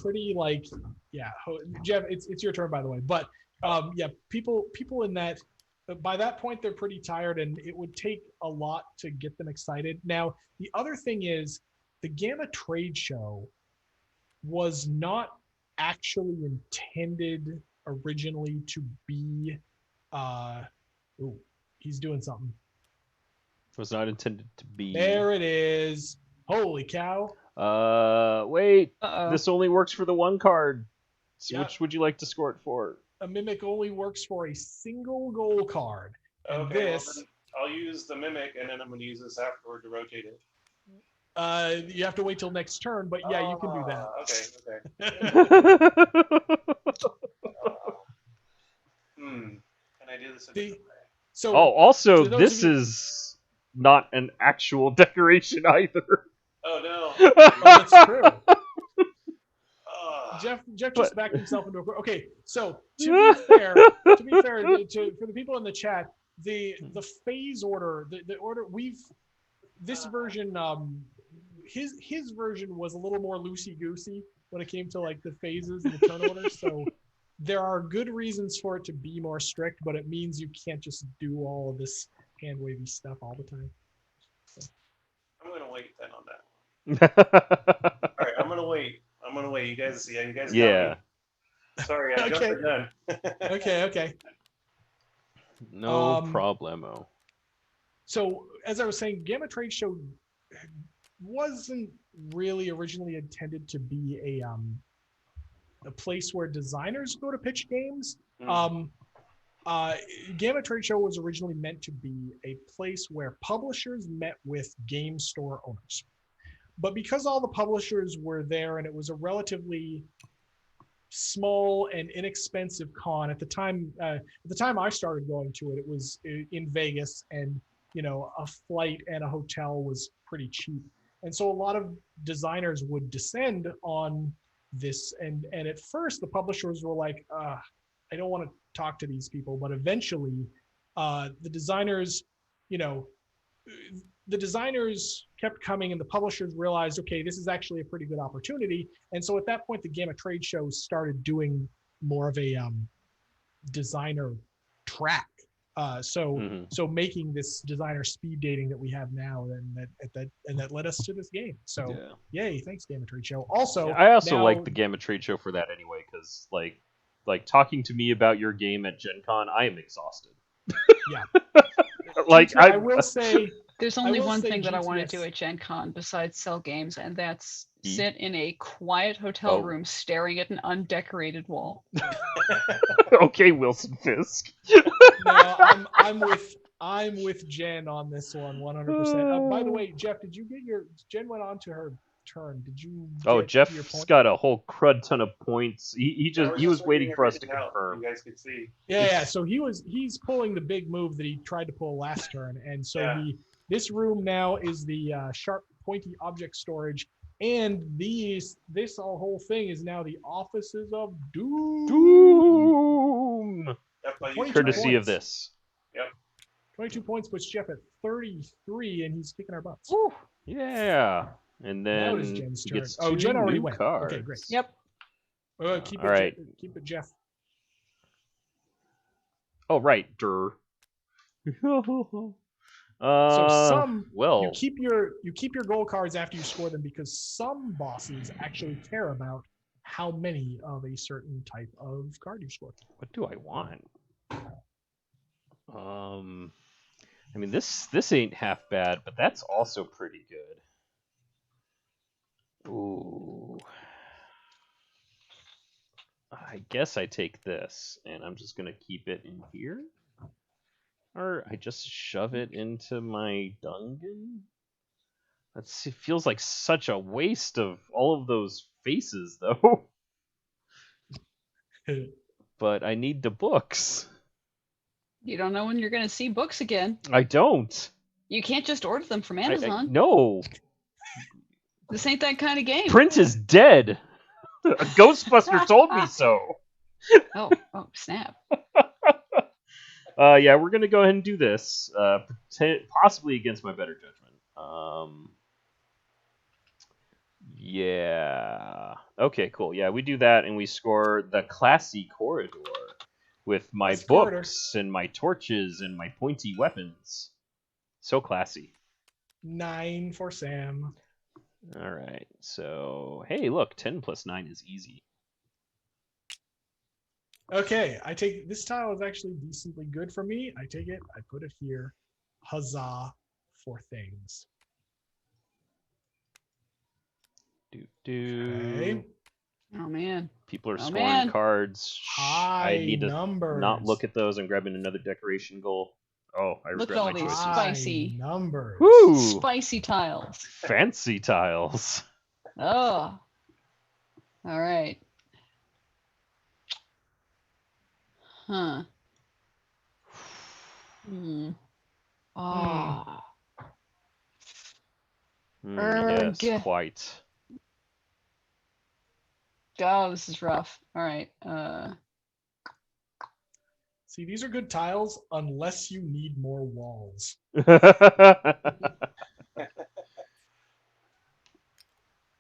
pretty like, yeah, Jeff, it's your turn, by the way. But yeah, people in that, by that point, they're pretty tired, and it would take a lot to get them excited. Now, the other thing is the Gamma Trade Show was not actually intended originally to be he's doing something. It was not intended to be. There it is. Holy cow. Wait. Uh-oh. This only works for the one card. So Yeah. which would you like to score it for? A mimic only works for a single goal card. And Okay, this, well, then I'll use the mimic, and then I'm going to use this afterward to rotate it. you have to wait till next turn, but yeah, you can do that. Can I do this a different way? So, also, to those this of you- is not an actual decoration either. Oh, no. Oh, that's true. Ah. Jeff just backed himself into a. Okay, so to be fair, for the people in the chat, the phase order, the order this version, his version was a little more loosey goosey when it came to like the phases and the turn orders. So there are good reasons for it to be more strict, but it means you can't just do all of this hand wavy stuff all the time. I'm going to wait then on that. All right, I'm going to wait. You guys got Yeah. me. Sorry, I jumped the gun. Okay. No problemo. So as I was saying, Gamma Trade Show wasn't really originally intended to be a place where designers go to pitch games. Gamma Trade Show was originally meant to be a place where publishers met with game store owners. But because all the publishers were there and it was a relatively small and inexpensive con at the time I started going to it, it was in Vegas, and a flight and a hotel was pretty cheap. And so a lot of designers would descend on this, and at first the publishers were like, I don't want to talk to these people. But eventually the designers kept coming, and the publishers realized, okay, this is actually a pretty good opportunity. And so at that point, the Gamma Trade Show started doing more of a designer track. So making this designer speed dating that we have now, and that led us to this game. So yay, thanks Gamma Trade Show. Also, I also like the Gamma Trade Show for that anyway, because like talking to me about your game at Gen Con, I am exhausted. Yeah. Like I will say. There's only will one say thing that I want to GTS do at Gen Con besides sell games, and that's sit in a quiet hotel room staring at an undecorated wall. Okay, Wilson Fisk. No, I'm with Jen on this one, 100%. By the way, Jeff, did you get Jen went on to her turn. Did you? Jeff's got a whole crud ton of points. He was waiting for us to confirm. You guys could see. Yeah. So he's pulling the big move that he tried to pull last turn, and so this room now is the sharp, pointy object storage, and this whole thing is now the offices of Doom. Courtesy of this. Yep. 22 points puts Jeff at 33, and he's kicking our butts. Ooh. Yeah. And then Now it is Jen's he turn. gets Oh, two Jen already new went. cards. Okay, great. Yep. Keep all right. Keep it, Jeff. Oh, right. Durr. So some well, you keep your goal cards after you score them because some bosses actually care about how many of a certain type of card you score. what do I want? I mean, this ain't half bad, but that's also pretty good. Ooh. I guess I take this, and I'm just gonna keep it in here? Or I just shove it into my dungeon? It feels like such a waste of all of those faces, though. But I need the books. You don't know when you're going to see books again. I don't. You can't just order them from Amazon. No. This ain't that kind of game. Print is dead. A Ghostbuster told me so. Oh, snap. Yeah, we're gonna go ahead and do this, possibly against my better judgment. Yeah. Okay, cool. Yeah, we do that, and we score the classy corridor with my Classy books and my torches and my pointy weapons. So classy. 9 for Sam. All right. So, hey, look, 10 plus 9 is easy. Okay, I take this tile is actually decently good for me. I take it, I put it here. Huzzah for things. Okay. Oh man. People are scoring cards. High I need to numbers. not look at those. I'm grabbing another decoration goal. Oh, I Look regret at all my these choices. spicy numbers. Woo! Spicy tiles. Fancy tiles. Oh. All right. Huh. Ah. Yes, quite. Oh, this is rough. All right. See, these are good tiles unless you need more walls.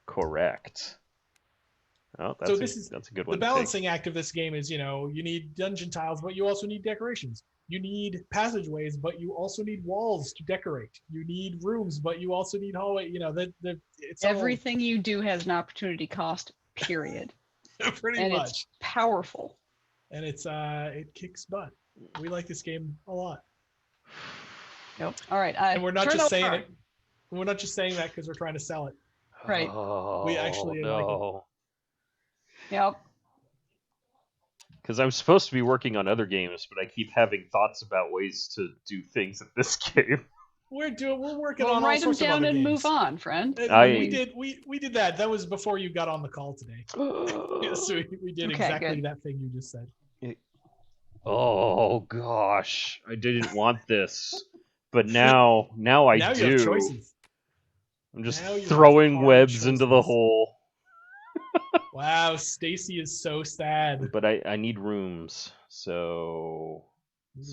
Correct. Oh, that's a good one. The balancing act of this game is, you need dungeon tiles, but you also need decorations. You need passageways, but you also need walls to decorate. You need rooms, but you also need hallway. It's everything you do has an opportunity cost. Period. Pretty much. It's powerful. And it kicks butt. We like this game a lot. Yep. All right. And we're not just saying it. We're not just saying that because we're trying to sell it. Right. Oh, we actually like it. Yep. Because I'm supposed to be working on other games, but I keep having thoughts about ways to do things at this game. We're working on all sorts of other games. Write them down and move on, friend. We did that. That was before you got on the call today. So we did exactly that thing you just said. Oh gosh, I didn't want this, but now I now do. You have choices. I'm just throwing webs into the hole. Wow, Stacy is so sad. But I need rooms, so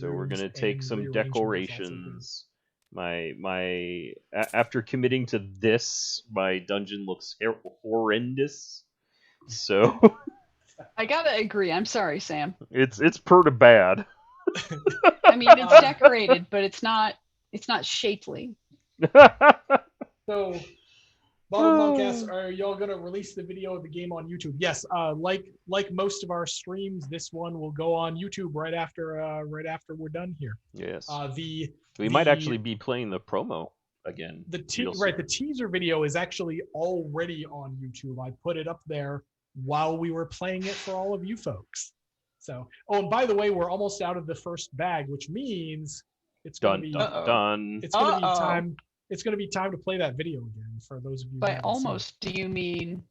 we're gonna take some decorations. After committing to this, my dungeon looks horrendous. So I gotta agree. I'm sorry, Sam. It's pretty bad. I mean, it's decorated, but it's not shapely. So, Bottom Monkcast, are y'all gonna release the video of the game on YouTube? Yes. Like most of our streams, this one will go on YouTube right after we're done here. Yes. We might actually be playing the promo again. The teaser video is actually already on YouTube. I put it up there while we were playing it for all of you folks. So, and by the way, we're almost out of the first bag, which means it's going to be done. It's going to be time. It's going to be time to play that video again for those of you. By almost, do you mean?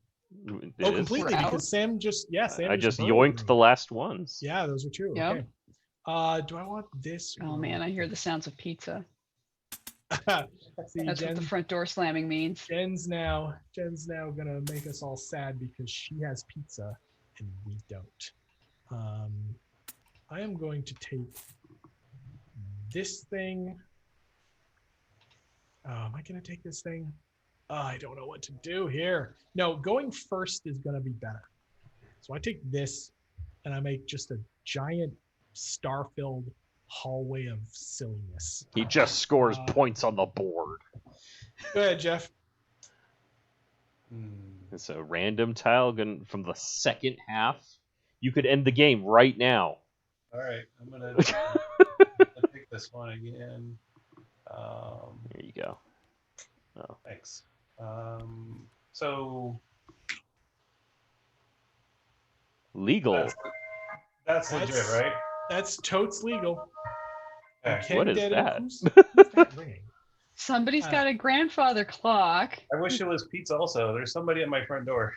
Oh, completely, because Sam just I just yoinked the last ones. Yeah, those are true. Yep. Okay. Do I want this? Oh man, I hear the sounds of pizza. See, That's what the front door slamming means. Jen's now gonna make us all sad because she has pizza and we don't. I am going to take this thing. Am I gonna take this thing? I don't know what to do here. No, going first is gonna be better. So I take this and I make just a giant star-filled hallway of silliness. He just scores points on the board. Go ahead, Jeff. It's a random tile from the second half. You could end the game right now. All right, I'm gonna pick this one again. There you go. Oh. Thanks. So legal. That's legit, right? That's totes legal. Okay. What is that? Who's that ringing? Somebody's got a grandfather clock. I wish it was pizza also. There's somebody at my front door.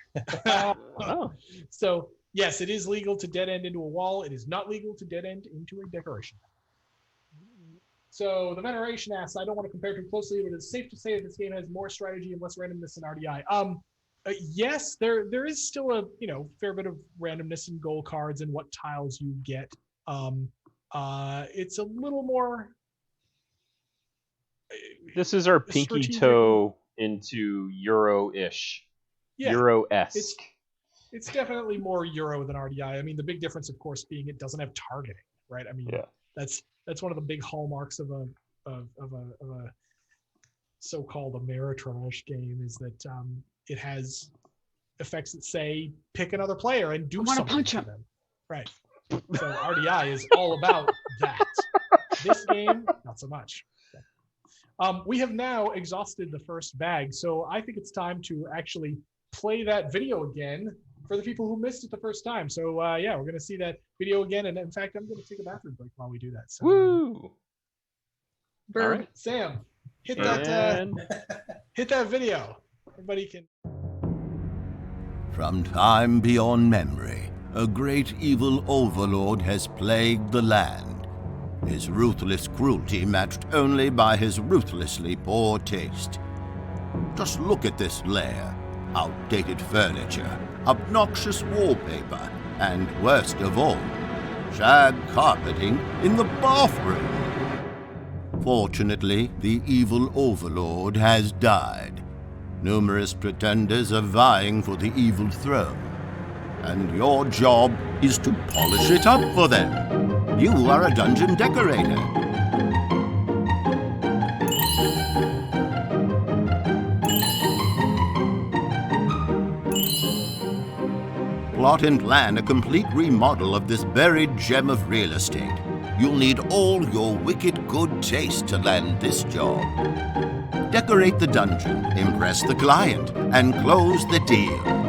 Oh. So, yes, it is legal to dead end into a wall. It is not legal to dead end into a decoration. So the Veneration asks, I don't want to compare too closely, but it's safe to say that this game has more strategy and less randomness than RDI. Yes, there is still a fair bit of randomness in goal cards and what tiles you get. It's a little more. This is our pinky toe into Euro-ish. Yeah, Euro-esque. It's definitely more Euro than RDI. I mean, the big difference, of course, being it doesn't have targeting, right? I mean, that's one of the big hallmarks of a so-called Ameritrash game is that it has effects that say pick another player and do something punch to him. them. Right. So RDI is all about that. This game, not so much. We have now exhausted the first bag, so I think it's time to actually play that video again for the people who missed it the first time. So we're going to see that video again, and in fact, I'm going to take a bathroom break while we do that. So, Woo! Bird. All right. Sam, hit that video. Everybody can. From time beyond memory, a great evil overlord has plagued the land. His ruthless cruelty matched only by his ruthlessly poor taste. Just look at this lair. Outdated furniture, obnoxious wallpaper, and worst of all, shag carpeting in the bathroom. Fortunately, the evil overlord has died. Numerous pretenders are vying for the evil throne, and your job is to polish it up for them. You are a dungeon decorator. Plot and plan a complete remodel of this buried gem of real estate. You'll need all your wicked good taste to land this job. Decorate the dungeon, impress the client, and close the deal.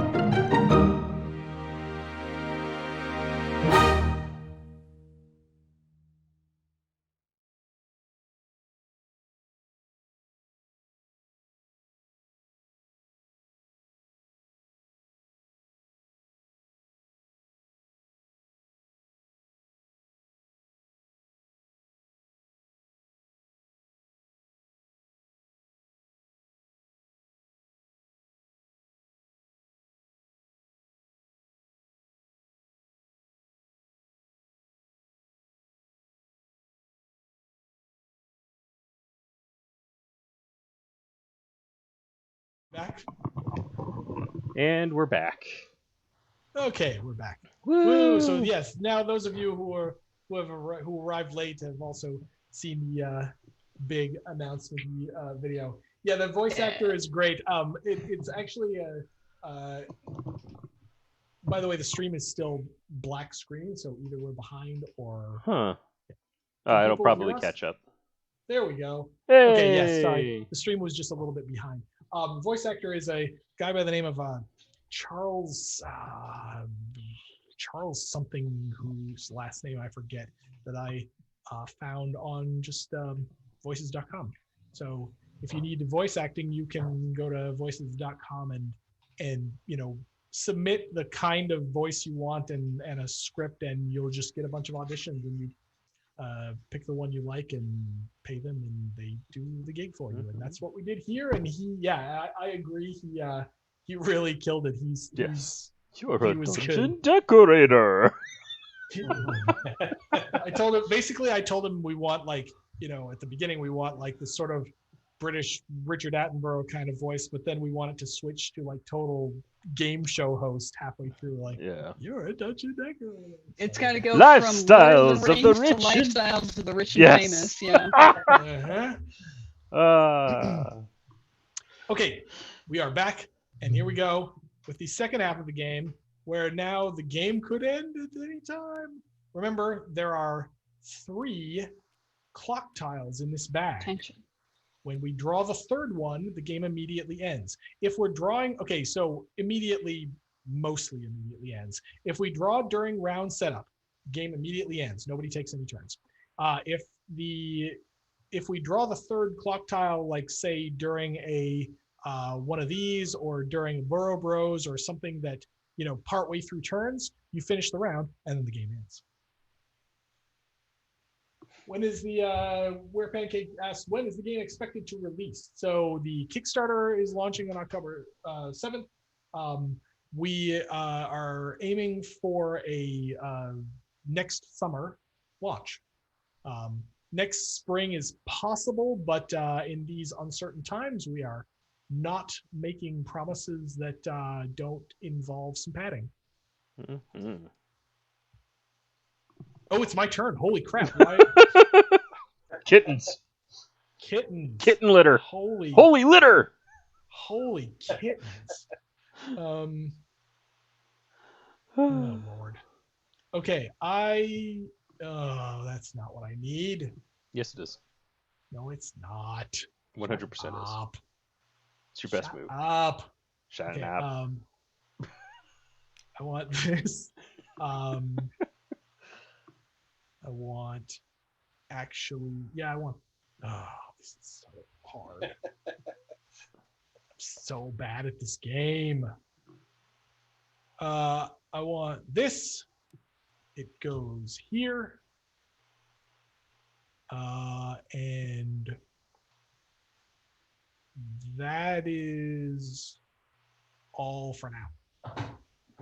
Back. And we're back. Okay, we're back. Woo! Woo! So yes, now those of you who arrived late have also seen the big announcement video. Yeah, the voice actor is great. It's actually by the way, the stream is still black screen, so either we're behind or. Huh. It'll probably catch up. There we go. Hey! Okay, yes, sorry. The stream was just a little bit behind. Voice actor is a guy by the name of Charles something, whose last name I forget, that I found on just voices.com. So if you need voice acting, you can go to voices.com and submit the kind of voice you want and a script, and you'll just get a bunch of auditions, and you pick the one you like and pay them, and they do the gig for you. And that's what we did here. And I agree. He really killed it. You're a dungeon decorator. I told him we want at the beginning we want this sort of British Richard Attenborough kind of voice, but then we wanted to switch to like total game show host halfway through. Like, Yeah. you're a Dungeon Decorator. It's got to go Lifestyles from of the Lord of the Rings rich to lifestyles of the rich and Yes. famous. Yeah. Okay, we are back, and here we go with the second half of the game, where now the game could end at any time. Remember, there are 3 clock tiles in this bag. Tension. When we draw the third one, the game immediately ends. If we're drawing, okay, so mostly immediately ends. If we draw during round setup, game immediately ends. Nobody takes any turns. If we draw the third clock tile, like say during a one of these or during Burrow Bros or something that, partway through turns, you finish the round and then the game ends. When is Where Pancake asks, when is the game expected to release? So the Kickstarter is launching on October 7th. We are aiming for a next summer launch. Next spring is possible, but in these uncertain times, we are not making promises that don't involve some padding. Mm-hmm. Oh, it's my turn. Holy crap. Kittens. Kittens. Kitten litter. Holy litter. Holy kittens. Oh, Lord. Okay, that's not what I need. Yes, it is. No, it's not. 100% is. It's your best move. Up. Shut Okay, up. I want this. I want I want, this is so hard. I'm so bad at this game. I want this. It goes here. And that is all for now.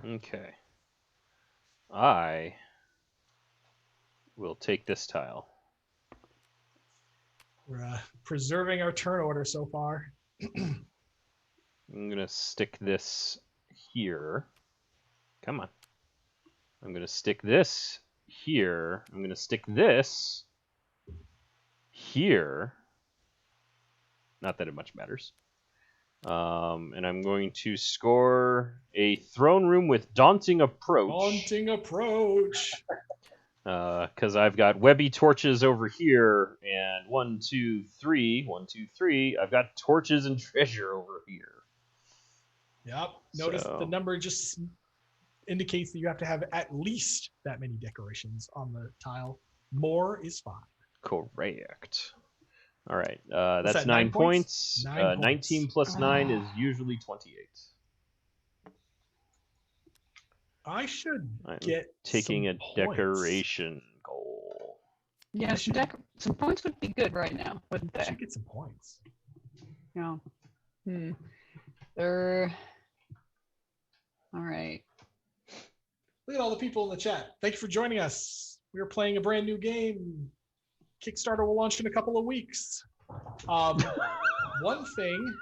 Okay. I will take this tile. We're preserving our turn order so far. I'm going to stick this here. Come on. I'm going to stick this here. I'm going to stick this here. Not that it much matters. And I'm going to score a throne room with daunting approach. Daunting approach. Because I've got webby torches over here, and 1, 2, 3. I've got torches and treasure over here. Yep. Notice the number just indicates that you have to have at least that many decorations on the tile. More is fine. Correct. All right. That's that, 9 9 points. points? 9 19 plus 9 is usually 28. I should I'm get taking a some points. decoration goal. Yeah, some points would be good right now, wouldn't I they? should get some points. Yeah. All right. Look at all the people in the chat. Thank you for joining us. We are playing a brand new game. Kickstarter will launch in a couple of weeks. One thing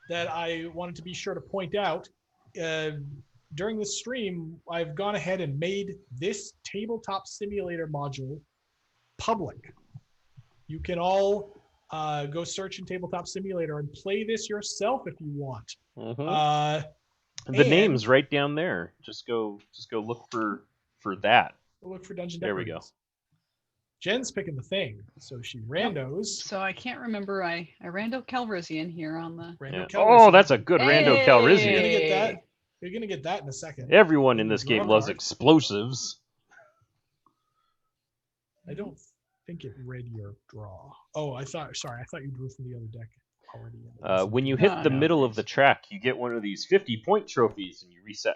that I wanted to be sure to point out, during the stream, I've gone ahead and made this tabletop simulator module public. You can all go search in Tabletop Simulator and play this yourself if you want. Mm-hmm. The name's right down there. Just go look for that. Look for Dungeon There we Decorators. go. Jen's picking the thing, so she randos. So I can't remember. I Rando Calrissian here on the. Rando Yeah. Calrissian. Oh, that's a good Rando You're Calrissian. gonna get that. You're gonna get that in a second. Everyone in this game Draw loves card. explosives. I don't think it read your draw. Oh, I thought you drew from the other deck already. When you hit the No. middle of the track, you get one of these 50-point trophies, and you reset.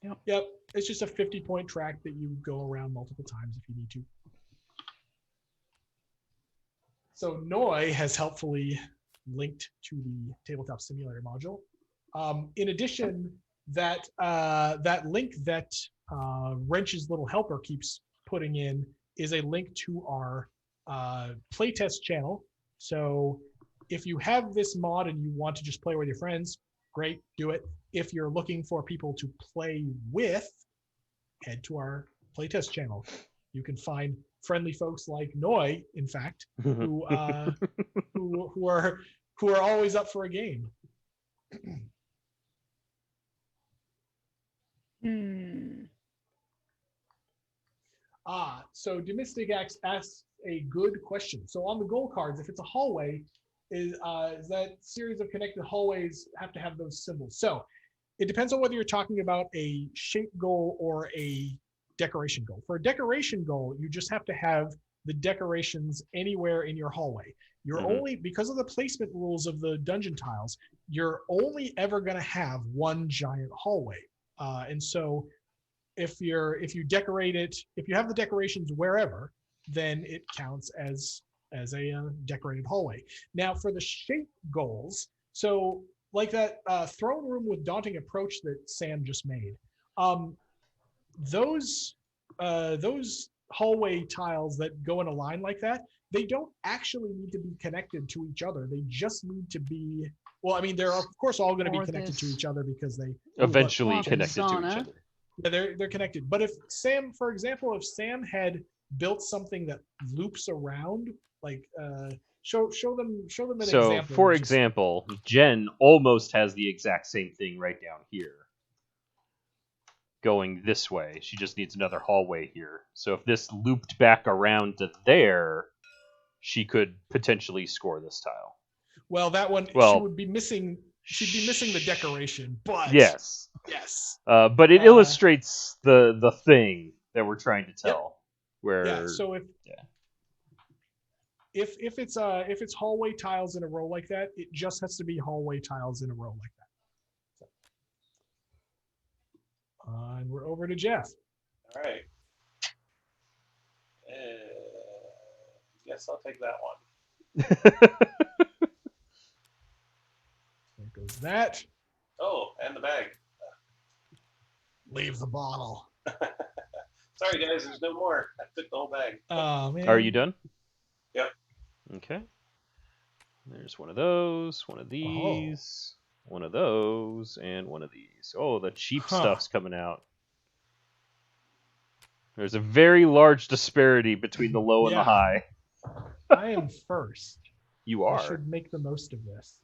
Yep, it's just a 50-point track that you go around multiple times if you need to. So Noi has helpfully linked to the Tabletop Simulator module. In addition, that link that Wrench's Little Helper keeps putting in is a link to our playtest channel. So If you have this mod and you want to just play with your friends, great, do it. If you're looking for people to play with, head to our playtest channel. You can find friendly folks like Noi, in fact, who are always up for a game. So Domestic asks a good question. So on the goal cards, if it's a hallway, is that series of connected hallways have to have those symbols. So it depends on whether you're talking about a shape goal or a decoration goal. For a decoration goal, you just have to have the decorations anywhere in your hallway. You're only, because of the placement rules of the dungeon tiles, you're only ever going to have one giant hallway. And so if you decorate it, if you have the decorations wherever, then it counts as a decorated hallway. Now for the shape goals, so like that throne room with daunting approach that Sam just made, those hallway tiles that go in a line like that, they don't actually need to be connected to each other. They just need to be, well, I mean, they're of course all going to be connected to each other because they eventually connected to each other. Yeah, they're connected. But if Sam, for example, if Sam had built something that loops around, like show them an example. So, for example, Jen almost has the exact same thing right down here, going this way. She just needs another hallway here. So if this looped back around to there, she could potentially score this tile. Well, that one, she would be missing. She'd be missing the decoration, but yes. But it illustrates the thing that we're trying to tell. Where so if it's hallway tiles in a row like that, it just has to be hallway tiles in a row like that. So. And we're over to Jeff. All right. Yes, I'll take that one. There goes that. Oh, and the bag. Leave the bottle. Sorry, guys, there's no more. I took the whole bag. Oh, man. Are you done? Yep. Okay. There's one of those, one of these, one of those, and one of these. Oh, the cheap stuff's coming out. There's a very large disparity between the low and the high. I am first. You are. I should make the most of this.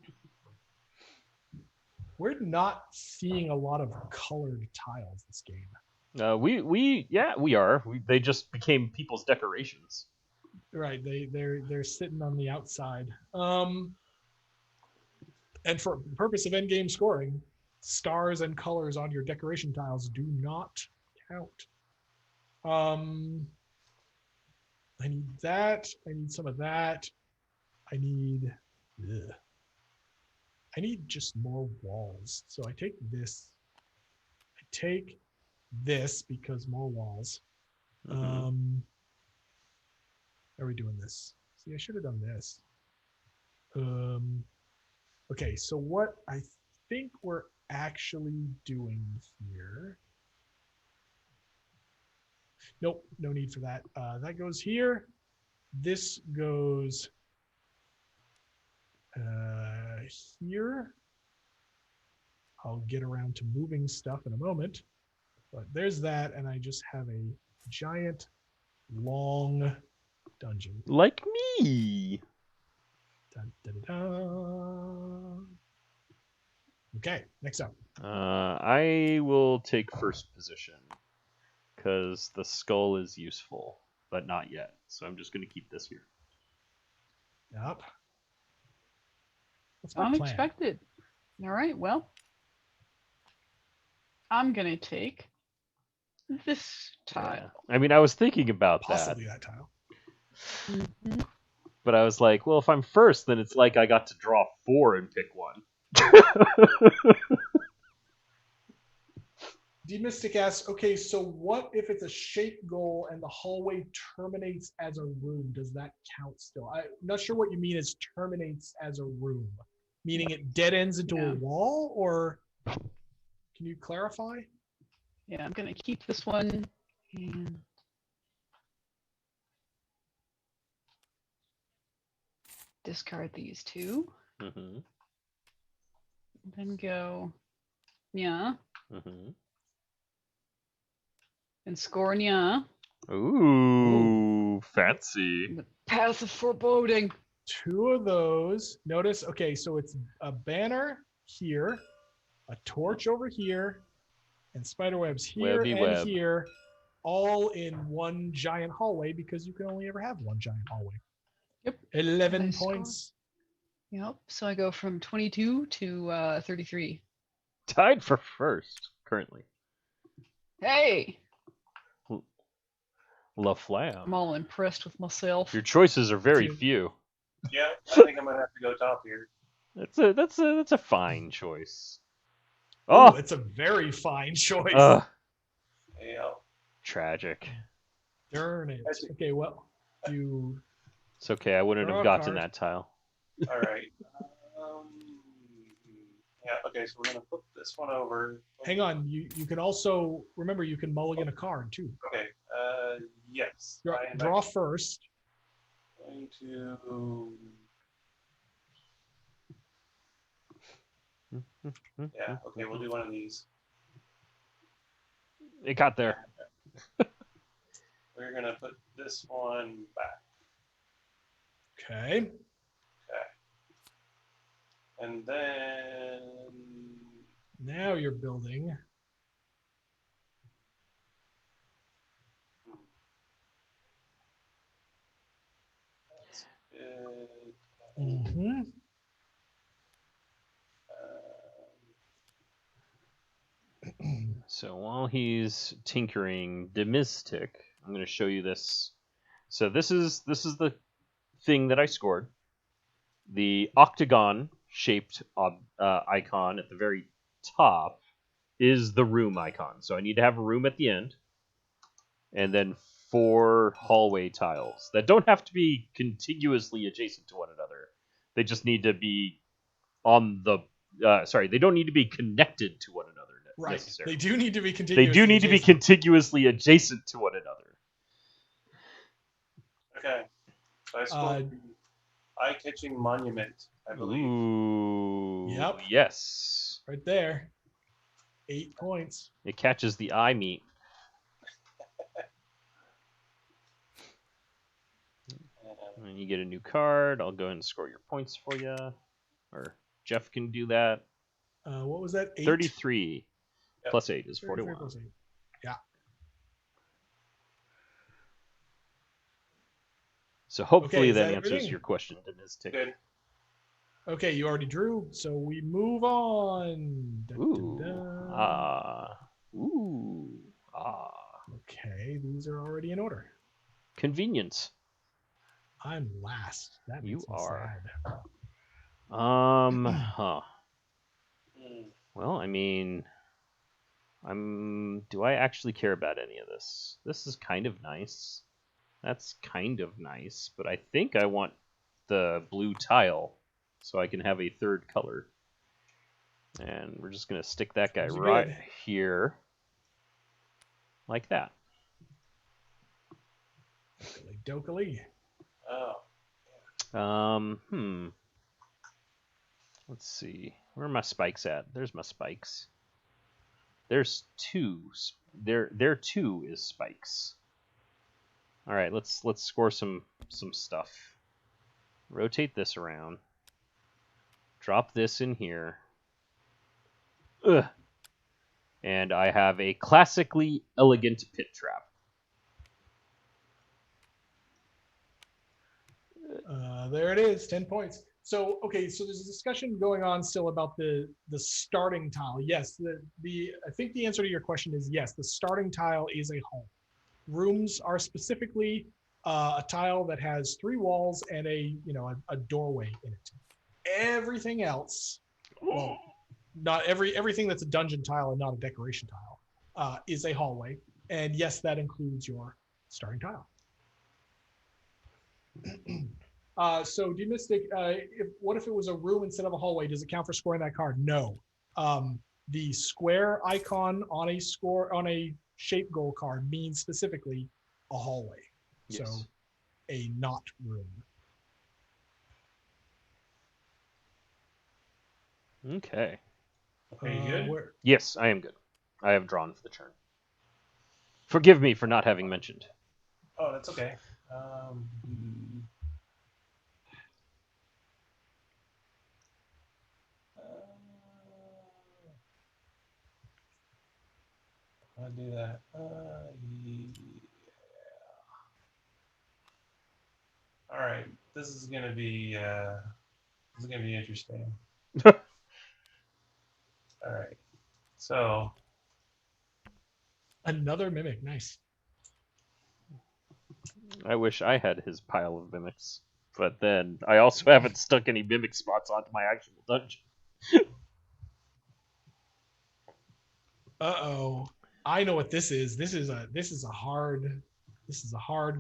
We're not seeing a lot of colored tiles this game. We are. They just became people's decorations. Right, they're sitting on the outside. And for the purpose of endgame scoring, stars and colors on your decoration tiles do not count. I need that. I need some of that. I need just more walls. So I take this. I take this because more walls. Are we doing this? See, I should have done this. Okay, so what I think we're actually doing here. Nope, no need for that. That goes here. This goes here. I'll get around to moving stuff in a moment. But there's that, and I just have a giant, long dungeon. Like me. Dun, dun, dun, dun. Okay, next up. I will take first position because the skull is useful, but not yet. So I'm just going to keep this here. Yep. What's my Unexpected. All right, well, I'm going to take this tile. Yeah. I mean, I was thinking about Possibly that tile. Mm-hmm. But I was like, well, if I'm first, then it's like I got to draw 4 and pick one. Demystic asks, okay, so what if it's a shape goal and the hallway terminates as a room? Does that count still? I'm not sure what you mean as terminates as a room. Meaning it dead ends into a wall, or can you clarify? Yeah, I'm going to keep this one and discard these two. Mm-hmm. Then go, yeah, Mm-hmm. and score, yeah. Ooh, fancy. The path of foreboding. 2 of those. Notice, okay, so it's a banner here, a torch over here, and spiderwebs here Webby and web. here, all in one giant hallway because you can only ever have one giant hallway. Yep. 11 Nice score. points. Yep. So I go from 22 to 33. Tied for first currently. Hey, LaFlam. I'm all impressed with myself. Your choices are very Dude. few. Yeah, I think I'm gonna have to go top here. That's a fine choice. Oh, Oh, it's a very fine choice. Yeah. Tragic. Darn it. That's it. Okay, well, you It's okay. I wouldn't Draw have a gotten card. that tile. All right. Yeah. Okay, so we're gonna flip this one over. hang on. You can also remember you can mulligan a card too. Okay. Yes. Draw, I am draw first. going to. Yeah. Okay, we'll do one of these. It got there. We're gonna put this one back. Okay. Okay. And then. Now you're building. That's good. Mm-hmm. So while he's tinkering the mystic, I'm going to show you this. So this is the thing that I scored. The octagon shaped icon at the very top is the room icon. So I need to have a room at the end, and then 4 hallway tiles that don't have to be contiguously adjacent to one another. They just need to be on the. They don't need to be connected to one another. Right. Necessarily. They do need to be They contiguous. do need to be contiguously adjacent to one another. Okay. So I scored the eye-catching monument, I believe. Ooh. Yep. Yes. Right there. 8 points. It catches the eye meat. And you get a new card. I'll go ahead and score your points for you. Or Jeff can do that. What was that? 8? 33 Yep. plus 8 is 33 41. plus 8. Yeah. So hopefully Okay, is that that answers everything? your question, Denistic. Good. Okay, you already drew, so we move on. Ooh. Da-da-da. Ooh. Ah. Okay, these are already in order. Convenience. I'm last. That makes You me are. sad. Huh. Well, I mean, do I actually care about any of this? This is kind of nice. That's kind of nice, but I think I want the blue tile so I can have a third color. And we're just going to stick that guy Sounds right good. here. Like that. Dokily. Oh. Let's see. Where are my spikes at? There's my spikes. There's 2. There 2 is spikes. All right, let's score some stuff. Rotate this around. Drop this in here. Ugh. And I have a classically elegant pit trap. There it is, 10 points. So, okay, so there's a discussion going on still about the starting tile. Yes, I think the answer to your question is yes, the starting tile is a home. Rooms are specifically a tile that has 3 walls and a doorway in it. Everything else, well, not everything that's a dungeon tile and not a decoration tile, is a hallway. And yes, that includes your starting tile. So Demystic, what if it was a room instead of a hallway? Does it count for scoring that card? No. The square icon on a shape goal card means specifically a hallway. Yes. So a not room. Okay. Are you good? Yes, I am good. I have drawn for the turn. Forgive me for not having mentioned. Oh, that's okay. I'll do that. Yeah. All right. This is gonna be interesting. All right. So Another mimic. Nice. I wish I had his pile of mimics, but then I also haven't stuck any mimic spots onto my actual dungeon. Uh-oh. I know what this is. This is a hard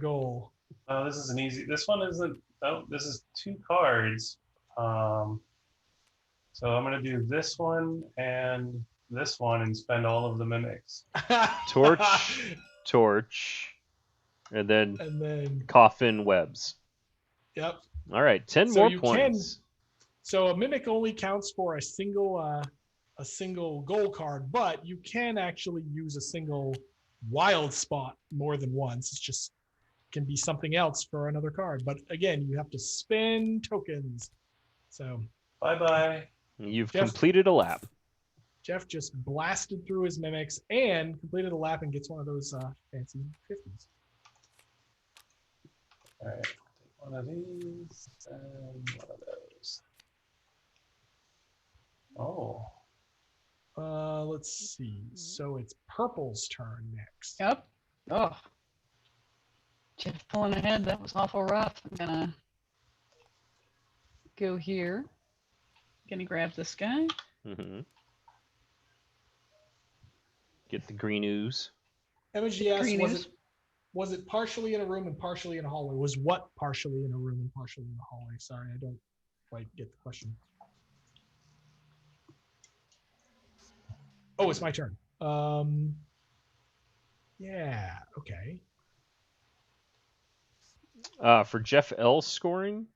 goal. oh, this is an easy. This one isn't. Oh, this is 2 cards. So I'm gonna do this one and this one and spend all of the mimics. Torch, and then And then coffin webs. yep. All right, 10 So more you points. So a mimic only counts for a single goal card, but you can actually use a single wild spot more than once. It's just can be something else for another card. But again, you have to spend tokens. So Bye. You've Jeff- completed a lap. Jeff just blasted through his mimics and completed a lap and gets one of those fancy 50s. All right. Take one of these and one of those. Oh. Let's see. So it's Purple's turn next. Yep. Oh. Jeff pulling ahead. That was awful rough. I'm gonna go here. Gonna grab this guy. Mm-hmm. Get the green ooze. Emoji asks, Green ooze. was it partially in a room and partially in a hallway? Was what partially in a room and partially in a hallway? Sorry, I don't quite get the question. Oh, it's my turn. Yeah, okay. For Jeff L scoring.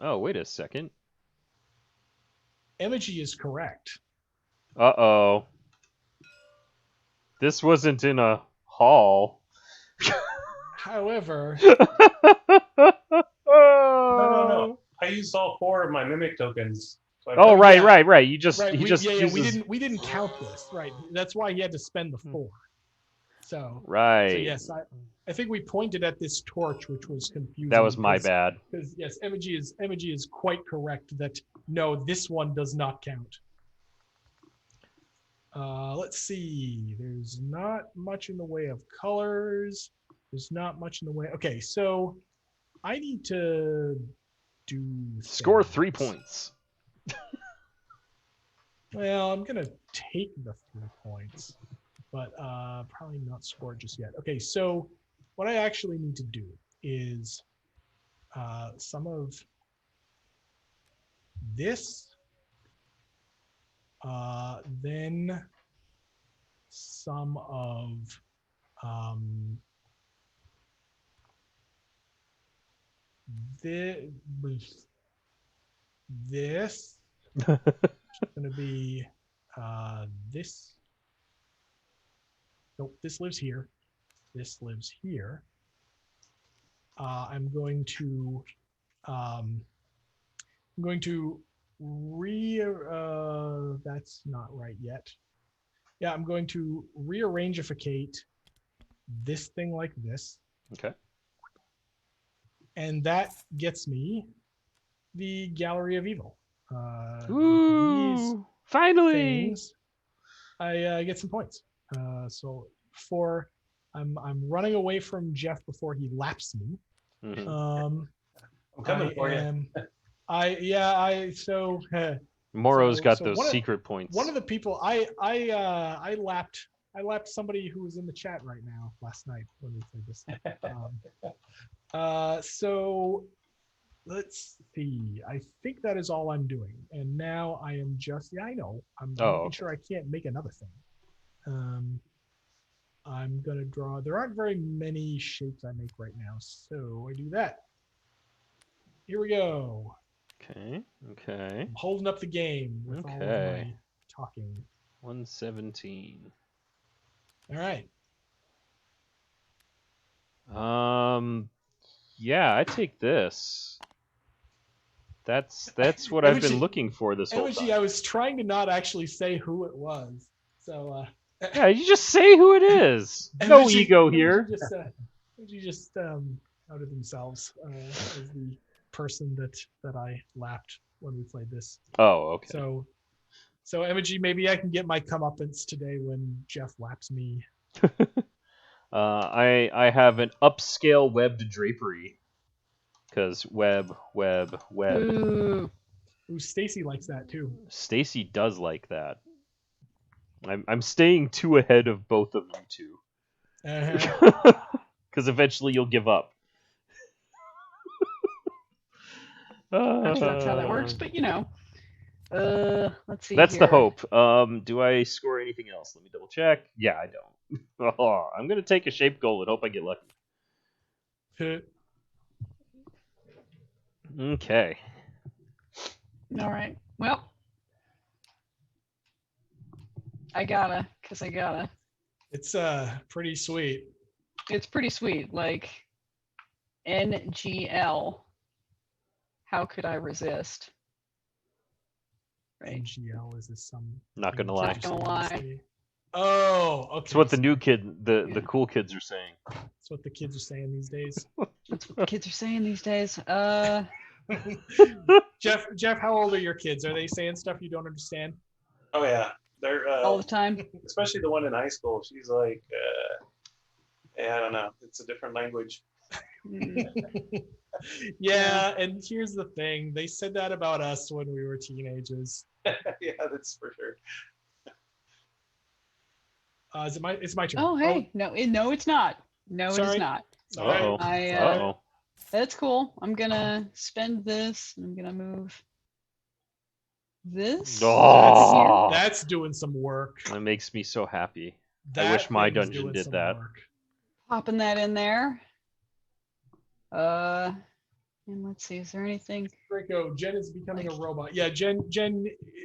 Oh, wait a second. Emoji is correct. Uh-oh. This wasn't in a hall. However, No. I used all 4 of my mimic tokens. So Oh, right. You we didn't count this. Right. That's why he had to spend the 4. So yes, I think we pointed at this torch, which was confusing. That was my bad. Because yes, Emoji is quite correct that no, this one does not count. Let's see. There's not much in the way of colors. There's not much in the way. Okay, so I need to do Score things. 3 points. Well, I'm gonna take the 3 points, but probably not score just yet. Okay, so what I actually need to do is some of this, then some of this is going to be this. Nope, this lives here. This lives here. I'm going to that's not right yet. Yeah, I'm going to rearrangificate this thing like this. Okay. And that gets me the Gallery of Evil. Ooh, finally! Things, I get some points. So I'm running away from Jeff before he laps me. Mm-hmm. I'm coming for you. Moro's got those secret points. One of the people I lapped somebody who was in the chat right now last night when we played this. So let's see. I think that is all I'm doing. And now I am just I know. I'm making sure I can't make another thing. I'm gonna draw. There aren't very many shapes I make right now, so I do that. Here we go. Okay. I'm holding up the game with all of my talking. 117. All right. Yeah, I take this. That's what I've been looking for this whole time. I was trying to not actually say who it was. So yeah, you just say who it is. No ego here. Emoji just outed themselves as the person that I lapped when we played this. Oh, okay. So Emoji, maybe I can get my comeuppance today when Jeff laps me. I have an upscale webbed drapery. Because web. Ooh. Ooh, Stacy likes that too. Stacy does like that. I'm staying 2 ahead of both of you two. Because eventually you'll give up. That's how that works, but let's see. That's here. the hope. Do I score anything else? Let me double check. Yeah, I don't. I'm gonna take a shape goal and hope I get lucky. Okay. All right. Well, I gotta. It's pretty sweet. It's pretty sweet. Like NGL. How could I resist? Right. NGL, is this some? Not gonna lie. Not gonna lie. Oh, okay. It's what the new kid, the cool kids are saying. That's what the kids are saying these days. That's what the kids are saying these days. Jeff, how old are your kids? Are they saying stuff you don't understand? Oh yeah, they're all the time. Especially the one in high school. She's like, I don't know. It's a different language. Yeah, and here's the thing. They said that about us when we were teenagers. Yeah, that's for sure. It's my turn. Oh, hey. No, it's not. No, it is not. Uh-oh. That's cool. I'm gonna spend this. I'm gonna move this. Oh, that's doing some work. That makes me so happy. I wish my dungeon did that. Popping that in there. And let's see, is there anything? Draco, Jen is becoming a robot. Yeah, Jen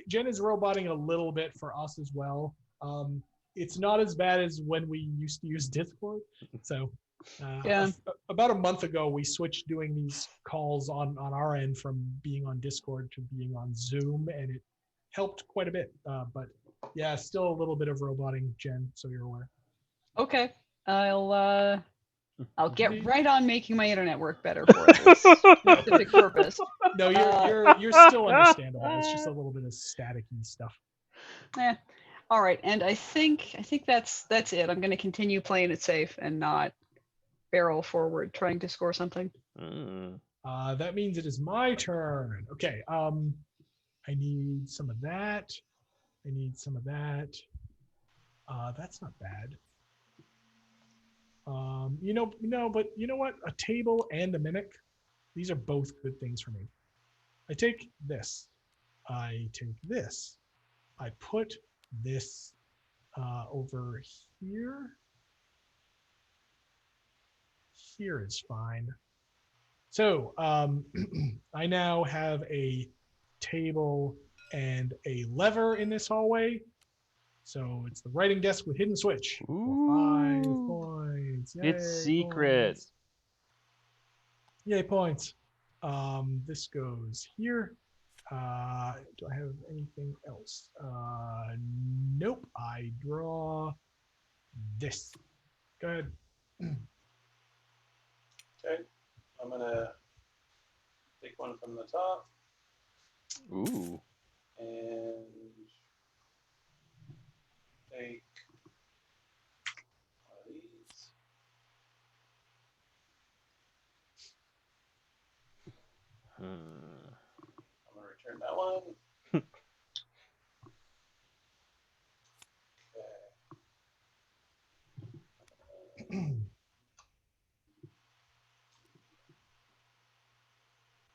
is roboting a little bit for us as well. It's not as bad as when we used to use Discord. So about a month ago, we switched doing these calls on our end from being on Discord to being on Zoom, and it helped quite a bit. But yeah, still a little bit of roboting, Jen, so you're aware. Okay, I'll get right on making my internet work better for this specific purpose. No, you're still understandable. It's just a little bit of staticky stuff. Yeah. All right, and I think that's it. I'm going to continue playing it safe and not barrel forward trying to score something. That means it is my turn. Okay. I need some of that. That's not bad. But you know what? A table and a mimic. These are both good things for me. I take this. I take this. I put this over here. Here is fine. So I now have a table and a lever in this hallway. So it's the writing desk with hidden switch. Ooh. 5 points. Yay, it's secret. Points. Yay, points. This goes here. Do I have anything else? Nope. I draw this. Go ahead. Okay. I'm gonna take one from the top. Ooh. And take one of these. I'm gonna return that one. Okay.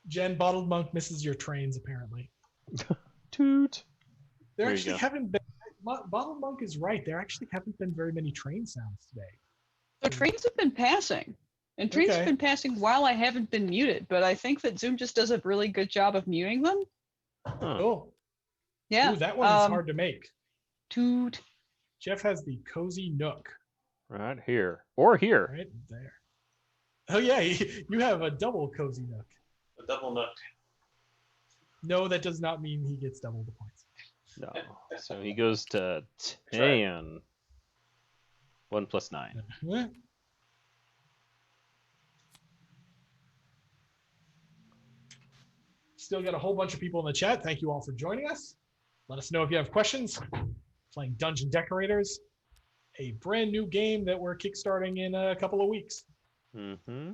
Jen, Bottled Monk misses your trains, apparently. Toot. There actually haven't been... Bottled Monk is right. There actually haven't been very many train sounds today. The trains have been passing. And trains have Okay. been passing while I haven't been muted, but I think that Zoom just does a really good job of muting them. Huh. Cool. Yeah. Ooh, that one is hard to make. Toot. Jeff has the cozy nook Right here. Or here. right there. Oh yeah, you have a double cozy nook. A double nook. No, that does not mean he gets double the points. No. So he goes to Try. 10. 1 plus 9. Huh? Still got a whole bunch of people in the chat. Thank you all for joining us. Let us know if you have questions. Playing Dungeon Decorators, a brand new game that we're kickstarting in a couple of weeks. Mm-hmm.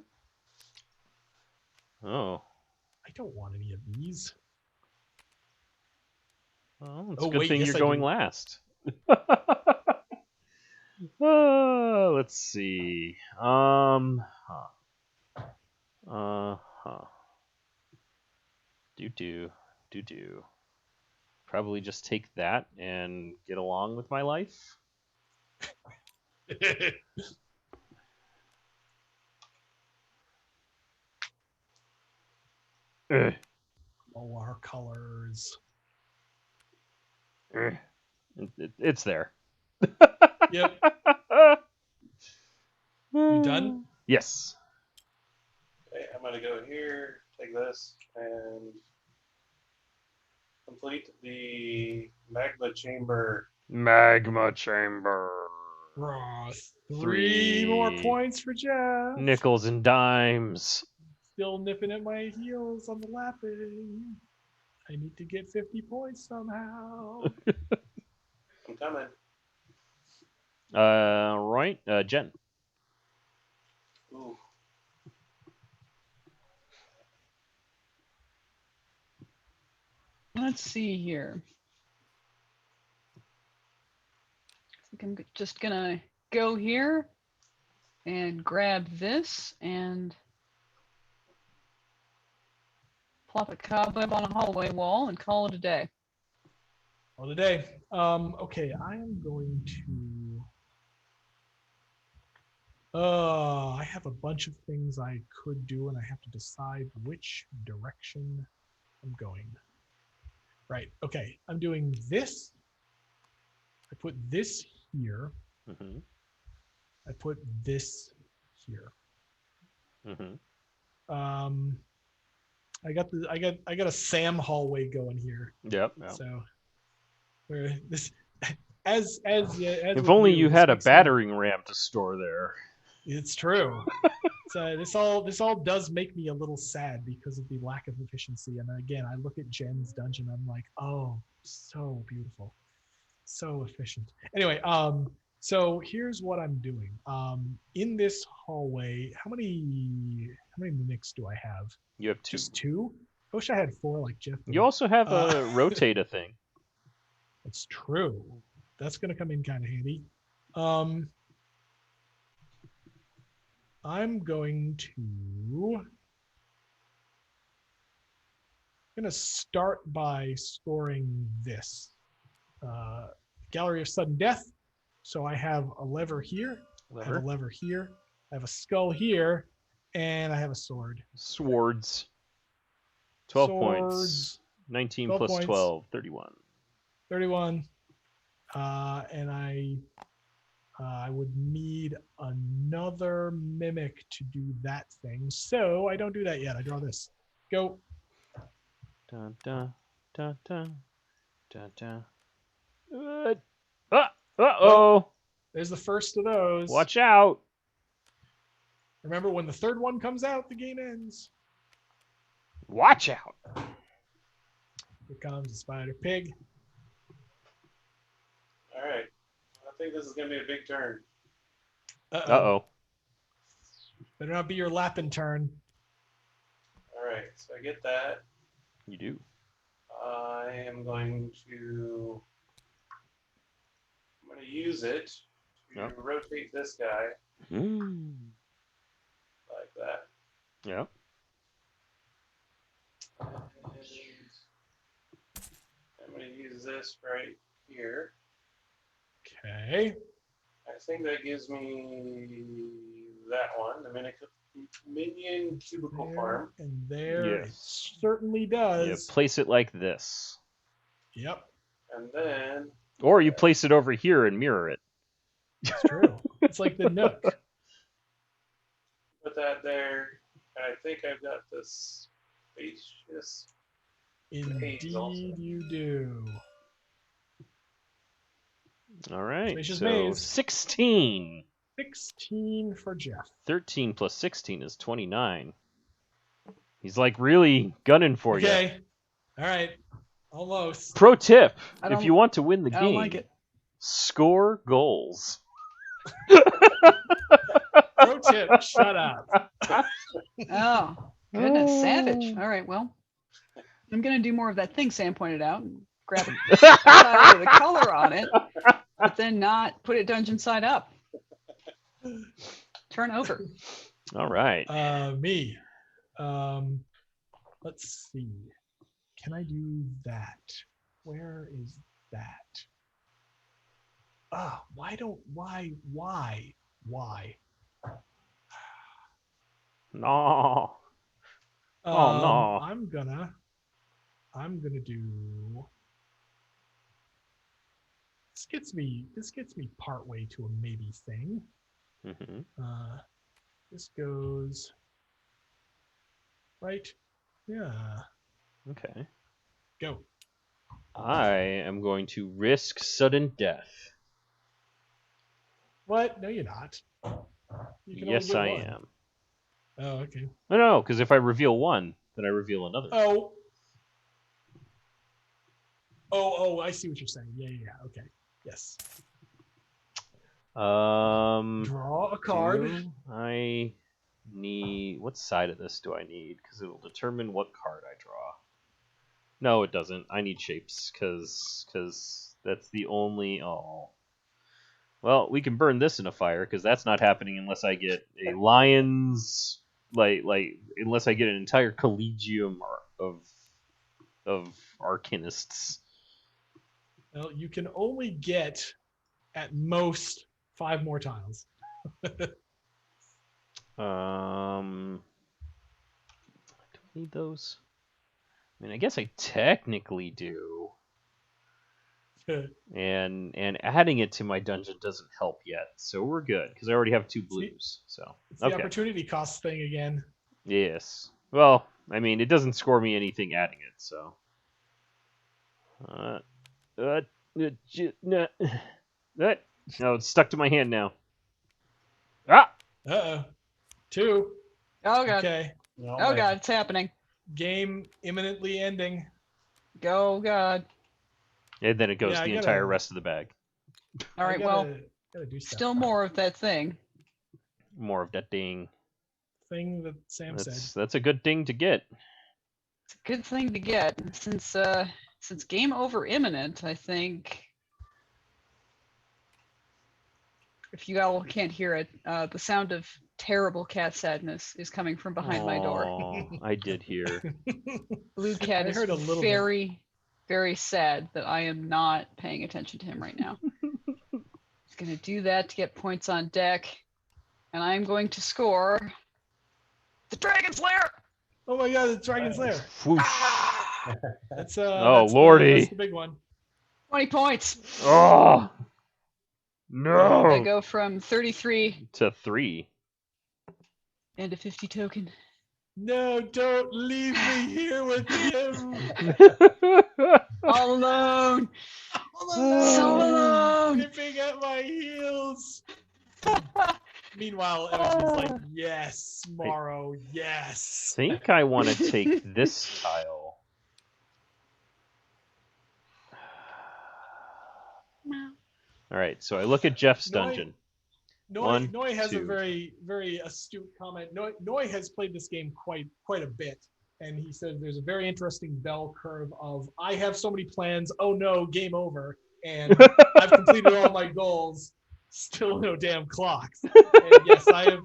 Oh. I don't want any of these. Well, it's Oh, a good wait, thing yes, you're I going do. last. Let's see. Do. Probably just take that and get along with my life. Ugh. Oh, our colors. Ugh. It's there. Yep. You done? Yes. Okay, I'm gonna go here, take this, and complete the magma chamber. Magma chamber. Three more Three. points for Jeff. Nickels and dimes. Still nipping at my heels on the lapping. I need to get 50 points somehow. I'm coming. Right. Jen. Ooh. Let's see here. I think I'm just gonna go here and grab this and plop a cobweb on a hallway wall and call it a day. Well, today, okay, I am going to. I have a bunch of things I could do, and I have to decide which direction I'm going. Right. Okay. I'm doing this. I put this here. Mm-hmm. I put this here. Mm-hmm. I got a Sam hallway going here. Yep. So, where this as If with only you this had a makes me- battering ram to store there. It's true. So this all does make me a little sad because of the lack of efficiency. And again, I look at Jen's dungeon, I'm like, oh, so beautiful, so efficient. Anyway, so here's what I'm doing. In this hallway, how many mimics do I have? You have 2. Just 2? I wish I had 4 like Jeff did. You also have a rotate thing. It's true. That's gonna come in kind of handy. I'm going to start by scoring this Gallery of Sudden Death. So I have a lever here, I have a lever here, I have a skull here, and I have a sword. Swords. 12 points. Swords, 19 12 plus points. 12, 31. 31. And I would need another mimic to do that thing. So I don't do that yet. I draw this. Go. Dun, dun, dun, dun, dun, dun. Uh-oh. There's the first of those. Watch out. Remember, when the third one comes out, the game ends. Watch out. Here comes the spider pig. All right. I think this is going to be a big turn. Uh-oh. Better not be your lapping turn. All right. So I get that. You do. I am going to use it to Yep. rotate this guy Mm. like that. Yeah. And I'm going to use this right here. Okay. I think that gives me that one, the minion cubicle There farm. and there. It Yes. certainly You does. place it like this. Yep, And then Or you place it over here and mirror it. it's true. It's like the Nook. put that there. And I think I've got this spacious. Indeed, also. you do. All right. Spacious So maze. 16. 16 for Jeff. 13 plus 16 is 29. He's like really gunning for you. Okay. All right. Almost. Pro tip: I if don't- you want to win the I game, don't like it. score goals. Pro tip, shut up. Oh, goodness, savage. All right, well, I'm going to do more of that thing Sam pointed out and grab a tile with a color on it, but then not put it dungeon side up. Turn over. All right. Me. Let's see. Can I do that? Where is that? Why? No. Oh no. I'm gonna do. This gets me partway to a maybe thing. Mm-hmm. This goes right. Yeah. Okay. Go. I am going to risk sudden death. What? No, you're not. You can only Yes, get I one. am. Oh, okay. No, because if I reveal one, then I reveal another. Oh, I see what you're saying. Yeah. Okay. Yes. Draw a card. Do I need... What side of this do I need? Because it'll determine what card I draw. No, it doesn't. I need shapes, because that's the only... Oh. Well, we can burn this in a fire, because that's not happening unless I get a lion's... unless I get an entire collegium of arcanists. Well, you can only get, at most, 5 more tiles. I don't need those. I mean, I guess I technically do. And adding it to my dungeon doesn't help yet, so we're good because I already have 2 blues. So It's the opportunity cost thing again. Yes. Well, I mean, it doesn't score me anything adding it, so. No, it's stuck to my hand now. Ah! Uh-oh. 2. Oh, God. Okay. Oh, God, it's happening. Game imminently ending. Go, God. And then it goes Yeah, the entire rest of the bag. All right, well, gotta do stuff. still more of that thing. More of that ding. Thing that Sam said. That's a good thing to get. It's a good thing to get. Since game over imminent, I think. If you all can't hear it, the sound of terrible cat sadness is coming from behind my door. Oh, I did hear. Blue Cat I is heard a little very, very sad that I am not paying attention to him right now. He's going to do that to get points on deck, and I'm going to score the Dragon's Lair! Oh my God, the Dragon's Lair. That's lordy. That's the big one. 20 points. Oh no! I go from 33 to 3. and a 50 token. No, don't leave me here with him. All alone. All alone. So alone. Nipping at my heels. Meanwhile, Evan's like, yes, Morrow, yes. I think I want to take this tile. All right, so I look at Jeff's dungeon. Noi has 2. a very, very astute comment. Noi has played this game quite a bit, and he said there's a very interesting bell curve of I have so many plans. Oh no, game over, and I've completed all my goals. Still no damn clocks. And yes, I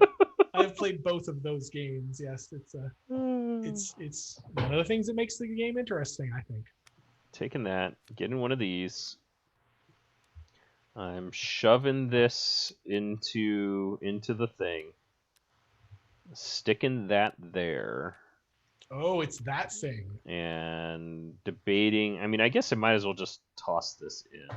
have played both of those games. Yes, it's one of the things that makes the game interesting, I think. Taking that, getting one of these. I'm shoving this into the thing. Sticking that there. Oh, it's that thing. And debating. I mean, I guess I might as well just toss this in.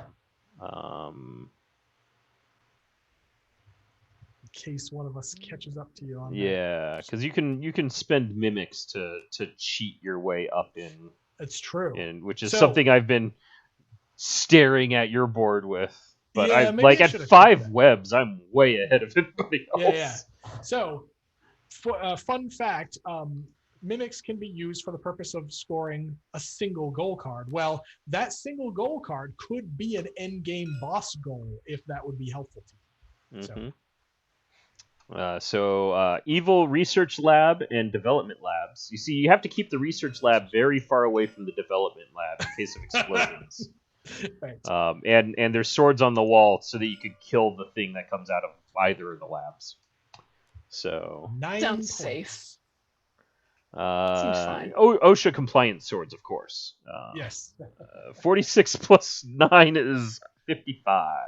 In case one of us catches up to you on that. Yeah, because you can spend mimics to cheat your way up in. It's true. Which is something I've been staring at your board with. But at 5 webs, I'm way ahead of everybody else. Yeah. So, fun fact: mimics can be used for the purpose of scoring a single goal card. Well, that single goal card could be an end game boss goal if that would be helpful to you. So, evil research lab and development labs. You see, you have to keep the research lab very far away from the development lab in case of explosions. Right. And there's swords on the wall so that you could kill the thing that comes out of either of the labs. So 9 Sounds points. safe. Seems fine. OSHA compliant swords, of course. Yes. 46 plus 9 is 55.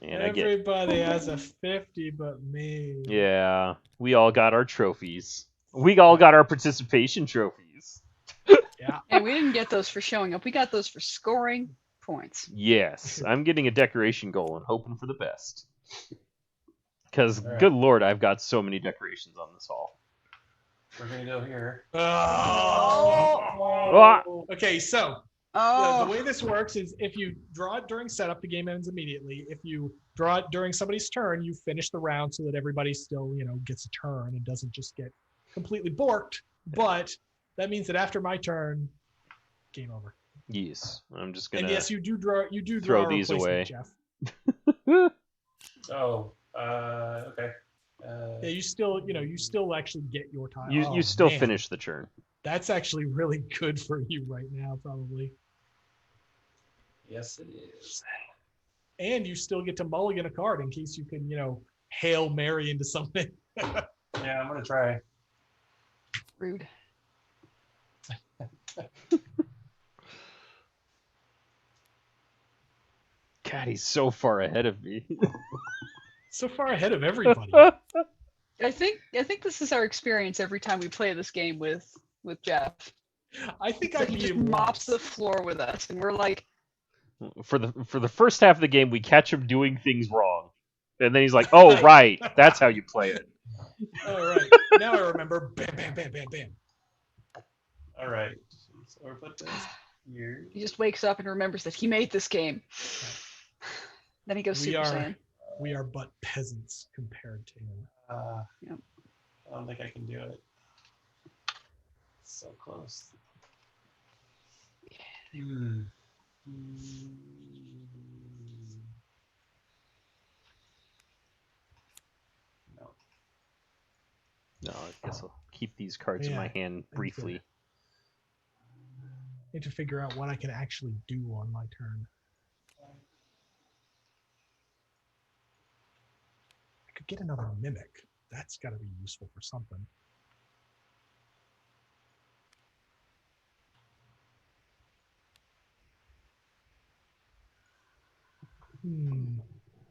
And everybody has a 50 but me. Yeah, we all got our trophies. We all got our participation trophies. Yeah. And we didn't get those for showing up. We got those for scoring points. Yes, I'm getting a decoration goal and hoping for the best. Because, good lord, I've got so many decorations on this hall. We're going to go here. Oh. Okay, so Oh. the way this works is if you draw it during setup, the game ends immediately. If you draw it during somebody's turn, you finish the round so that everybody still, gets a turn and doesn't just get completely borked. But that means that after my turn, game over. Yes, I'm just gonna. And yes, you do draw throw a these away, Jeff. Okay. Yeah, you still actually get your time. You still finish the turn. That's actually really good for you right now, probably. Yes, it is. And you still get to mulligan a card in case you can, Hail Mary into something. Yeah, I'm going to try. Rude. God, he's so far ahead of me. So far ahead of everybody. I think this is our experience every time we play this game with Jeff. I think He just mops the floor with us, and we're like, for the first half of the game, we catch him doing things wrong, and then he's like, "Oh, right, that's how you play it." All right, now I remember. Bam, bam, bam, bam, bam. All right, so we'll put this here. He just wakes up and remembers that he made this game. Then he goes Super Saiyan. We are but peasants compared to him. Yep. I don't think I can do it. So close. No. No, I guess I'll keep these cards in my hand briefly. Need to figure out what I can actually do on my turn. I could get another mimic. That's got to be useful for something.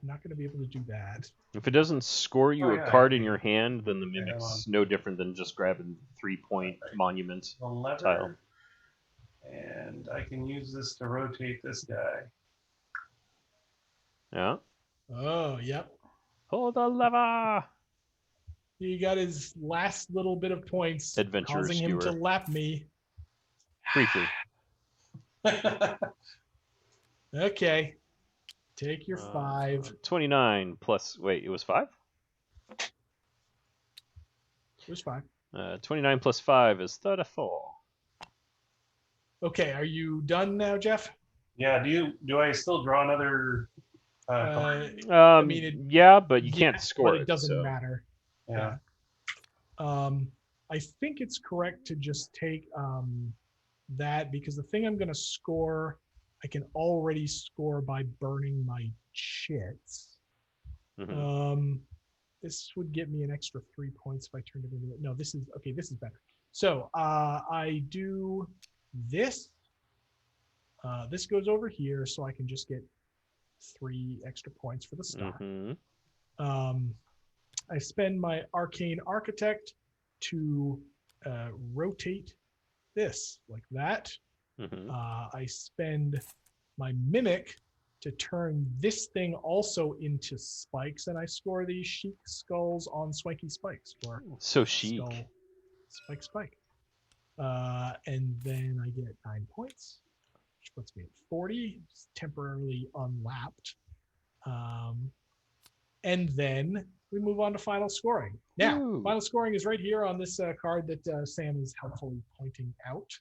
Not going to be able to do that. If it doesn't score you a card in your hand, then the mimic's no different than just grabbing 3-point monument tile. And I can use this to rotate this guy. Yeah. Oh, yep. Pull the lever. He got his last little bit of points, causing him to lap me. Briefly. Okay. Take your 5. 29 plus... Wait, it was 5? It was 5. 29 plus 5 is 34. Okay, are you done now, Jeff? Yeah, do I still draw another... I mean, yeah, but you can't score it. It doesn't matter. Yeah. I think it's correct to just take that, because the thing I'm going to score, I can already score by burning my chits. Mm-hmm. This would get me an extra 3 points if I turned it into... No, this is... Okay, this is better. So I do this. This goes over here, so I can just get 3 extra points for the star. Mm-hmm. I spend my Arcane Architect to rotate this like that. Mhm. I spend my Mimic to turn this thing also into spikes, and I score these chic skulls on swanky spikes for So chic. skull, spike. And then I get 9 points, which puts me at 40, temporarily unlapped. And then we move on to final scoring. Now, Woo. final scoring is right here on this card that Sam is helpfully pointing out.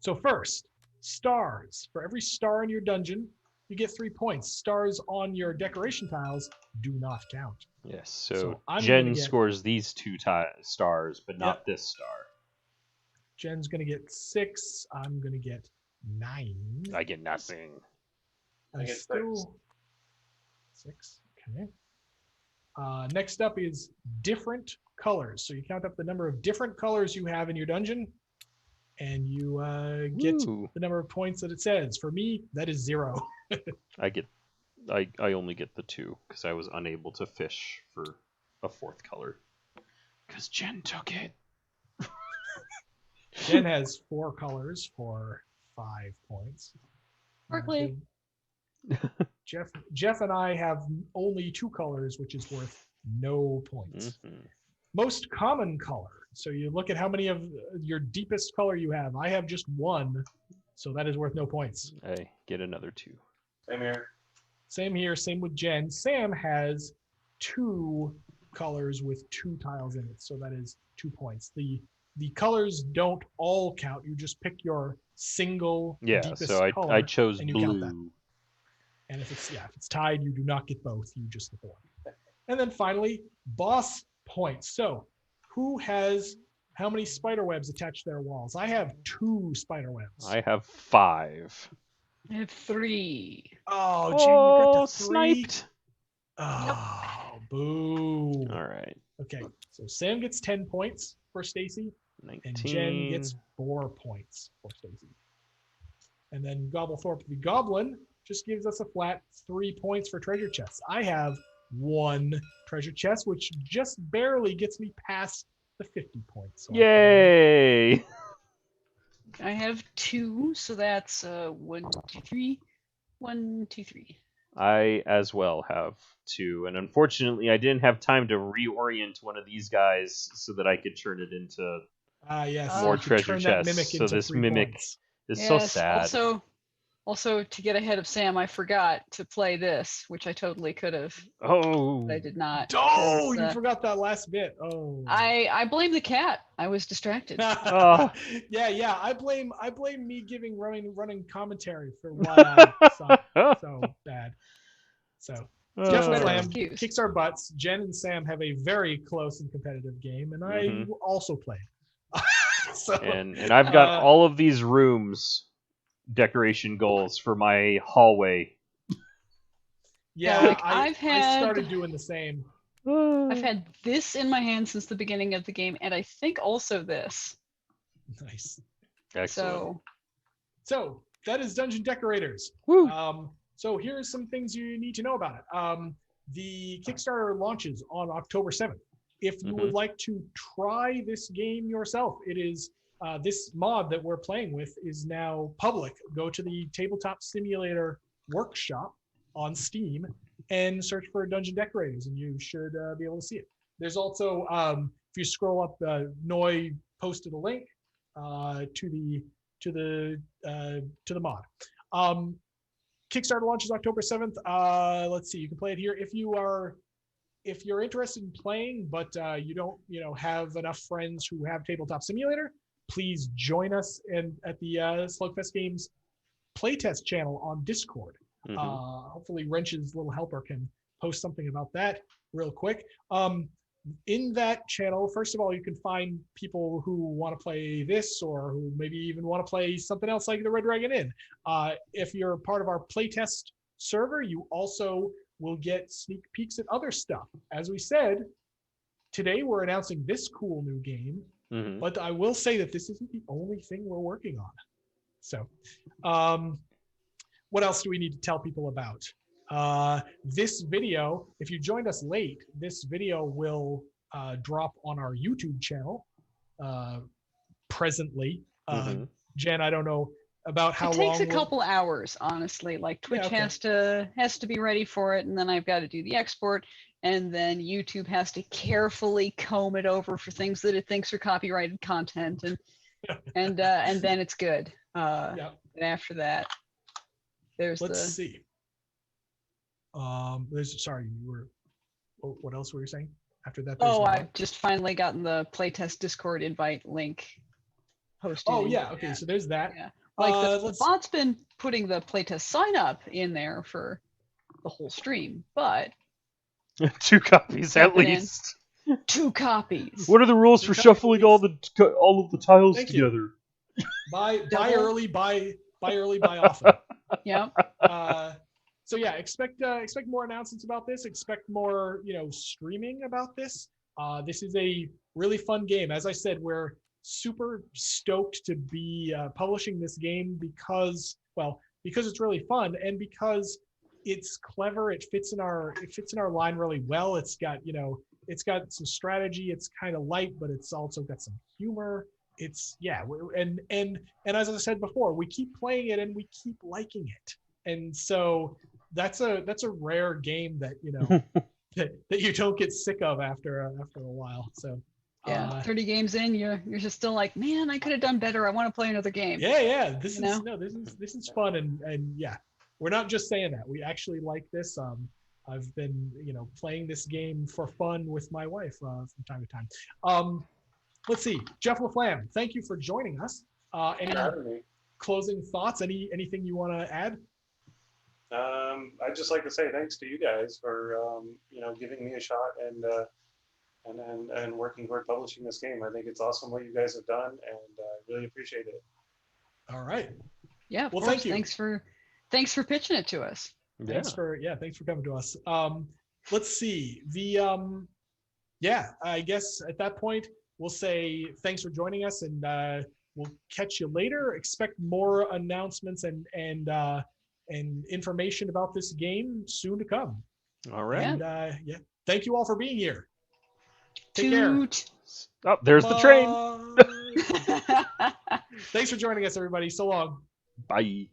So first, stars. For every star in your dungeon, you get 3 points. Stars on your decoration tiles do not count. Yes, so So I'm Jen gonna get- scores these two stars, but not Yep. this star. Jen's going to get 6. I'm going to get 9. I get nothing. I get still 6. Okay. Next up is different colors. So you count up the number of different colors you have in your dungeon, and you get Ooh. the number of points that it says. For me, that is 0. I only get the 2 because I was unable to fish for a 4th color. Because Jen took it. Jen has 4 colors for 5 points. Berkeley. Jeff and I have only 2 colors, which is worth no points. Mhm. Most common color. So you look at how many of your deepest color you have. I have just 1, so that is worth no points. I get another 2. Same here. Same here, same with Jen. Sam has 2 colors with 2 tiles in it, so that is 2 points. The colors don't all count. You just pick your single Yeah, deepest so color. I chose and you count that. blue. And if it's tied, you do not get both. You just get the one. And then finally, boss points. So who has how many spider webs attached to their walls? I have 2 spider webs. I have 5. I have 3. Oh, Jen, you got to 3. Sniped. Oh, boo. All right. Okay, so Sam gets 10 points for Stacy, 19. and Jen gets 4 points for Stacy. And then Gobblethorpe the Goblin just gives us a flat 3 points for treasure chests. I have 1 treasure chest, which just barely gets me past the 50 points. So Yay! I have 2, so that's 1, 2, 3. 1, 2, 3. I as well have 2, and unfortunately, I didn't have time to reorient one of these guys so that I could turn it into yes, more you could treasure turn that chests. mimic So into this 3 mimic points. is so sad. Also, to get ahead of Sam, I forgot to play this, which I totally could have, Oh, but I did not. Oh, 'cause, you forgot that last bit. Oh. I blame the cat. I was distracted. Oh. Yeah. I blame me giving running commentary for why I suck so bad. So Jeff Better LaFlam excuse. kicks our butts. Jen and Sam have a very close and competitive game, and I Mhm. also played. So, and I've got uh, all of these rooms decoration goals for my hallway. yeah, like, I started doing the same. I've had this in my hand since the beginning of the game, and I think also this. Nice. Excellent. So that is Dungeon Decorators. Woo. So here's some things you need to know about it. The Kickstarter launches on October 7th. If you would like to try this game yourself, it is this mod that we're playing with is now public. Go to the Tabletop Simulator Workshop on Steam and search for Dungeon Decorators, and you should be able to see it. There's also, if you scroll up, Noi posted a link to the mod. Kickstarter launches October 7th. Let's see, you can play it here. If you're interested in playing, but you don't, have enough friends who have Tabletop Simulator, please join us at the SlugFest Games playtest channel on Discord. Hopefully Wrench's little helper can post something about that real quick. In that channel, first of all, you can find people who want to play this or who maybe even want to play something else like the Red Dragon Inn. If you're part of our playtest server, you also will get sneak peeks at other stuff. As we said, today we're announcing this cool new game, but I will say that this isn't the only thing we're working on. So, what else do we need to tell people about? This video, if you joined us late, this video will drop on our YouTube channel presently. Jen, I don't know about how long. It takes a couple hours, honestly. Like Twitch has to be ready for it, and then I've got to do the export, and then YouTube has to carefully comb it over for things that it thinks are copyrighted content, and then it's good. And after that, let's see. Sorry, you were. What else were you saying? After that. I've just finally gotten the playtest Discord invite link posted. Oh yeah, okay. So there's that. Yeah. Like the bot's been putting the playtest sign up in there for the whole stream, but 2 copies at least. 2 copies. What are the rules for shuffling all of the tiles together? Buy early, buy often. Yeah. So yeah, expect more announcements about this. Expect more, streaming about this. This is a really fun game. As I said, we're super stoked to be publishing this game because it's really fun and because it's clever. It fits in our line really well. It's got some strategy. It's kind of light, but it's also got some humor. And as I said before, we keep playing it and we keep liking it. And so that's a rare game that that you don't get sick of after a while. So 30 games in, you're just still like, man, I could have done better. I want to play another game. Yeah. This is fun and yeah, we're not just saying that. We actually like this. I've been playing this game for fun with my wife from time to time. Let's see, Jeff LaFlam, thank you for joining us. Any closing thoughts? Anything you want to add? I'd just like to say thanks to you guys for giving me a shot and working toward publishing this game. I think it's awesome what you guys have done, and I really appreciate it. All right. Yeah. Well, thank you. Thanks for pitching it to us. Thanks for coming to us. Let's see. I guess at that point we'll say thanks for joining us, and we'll catch you later. Expect more announcements and information about this game soon to come. All right. And thank you all for being here. Take care. Oh, there's the train. Thanks for joining us, everybody. So long. Bye.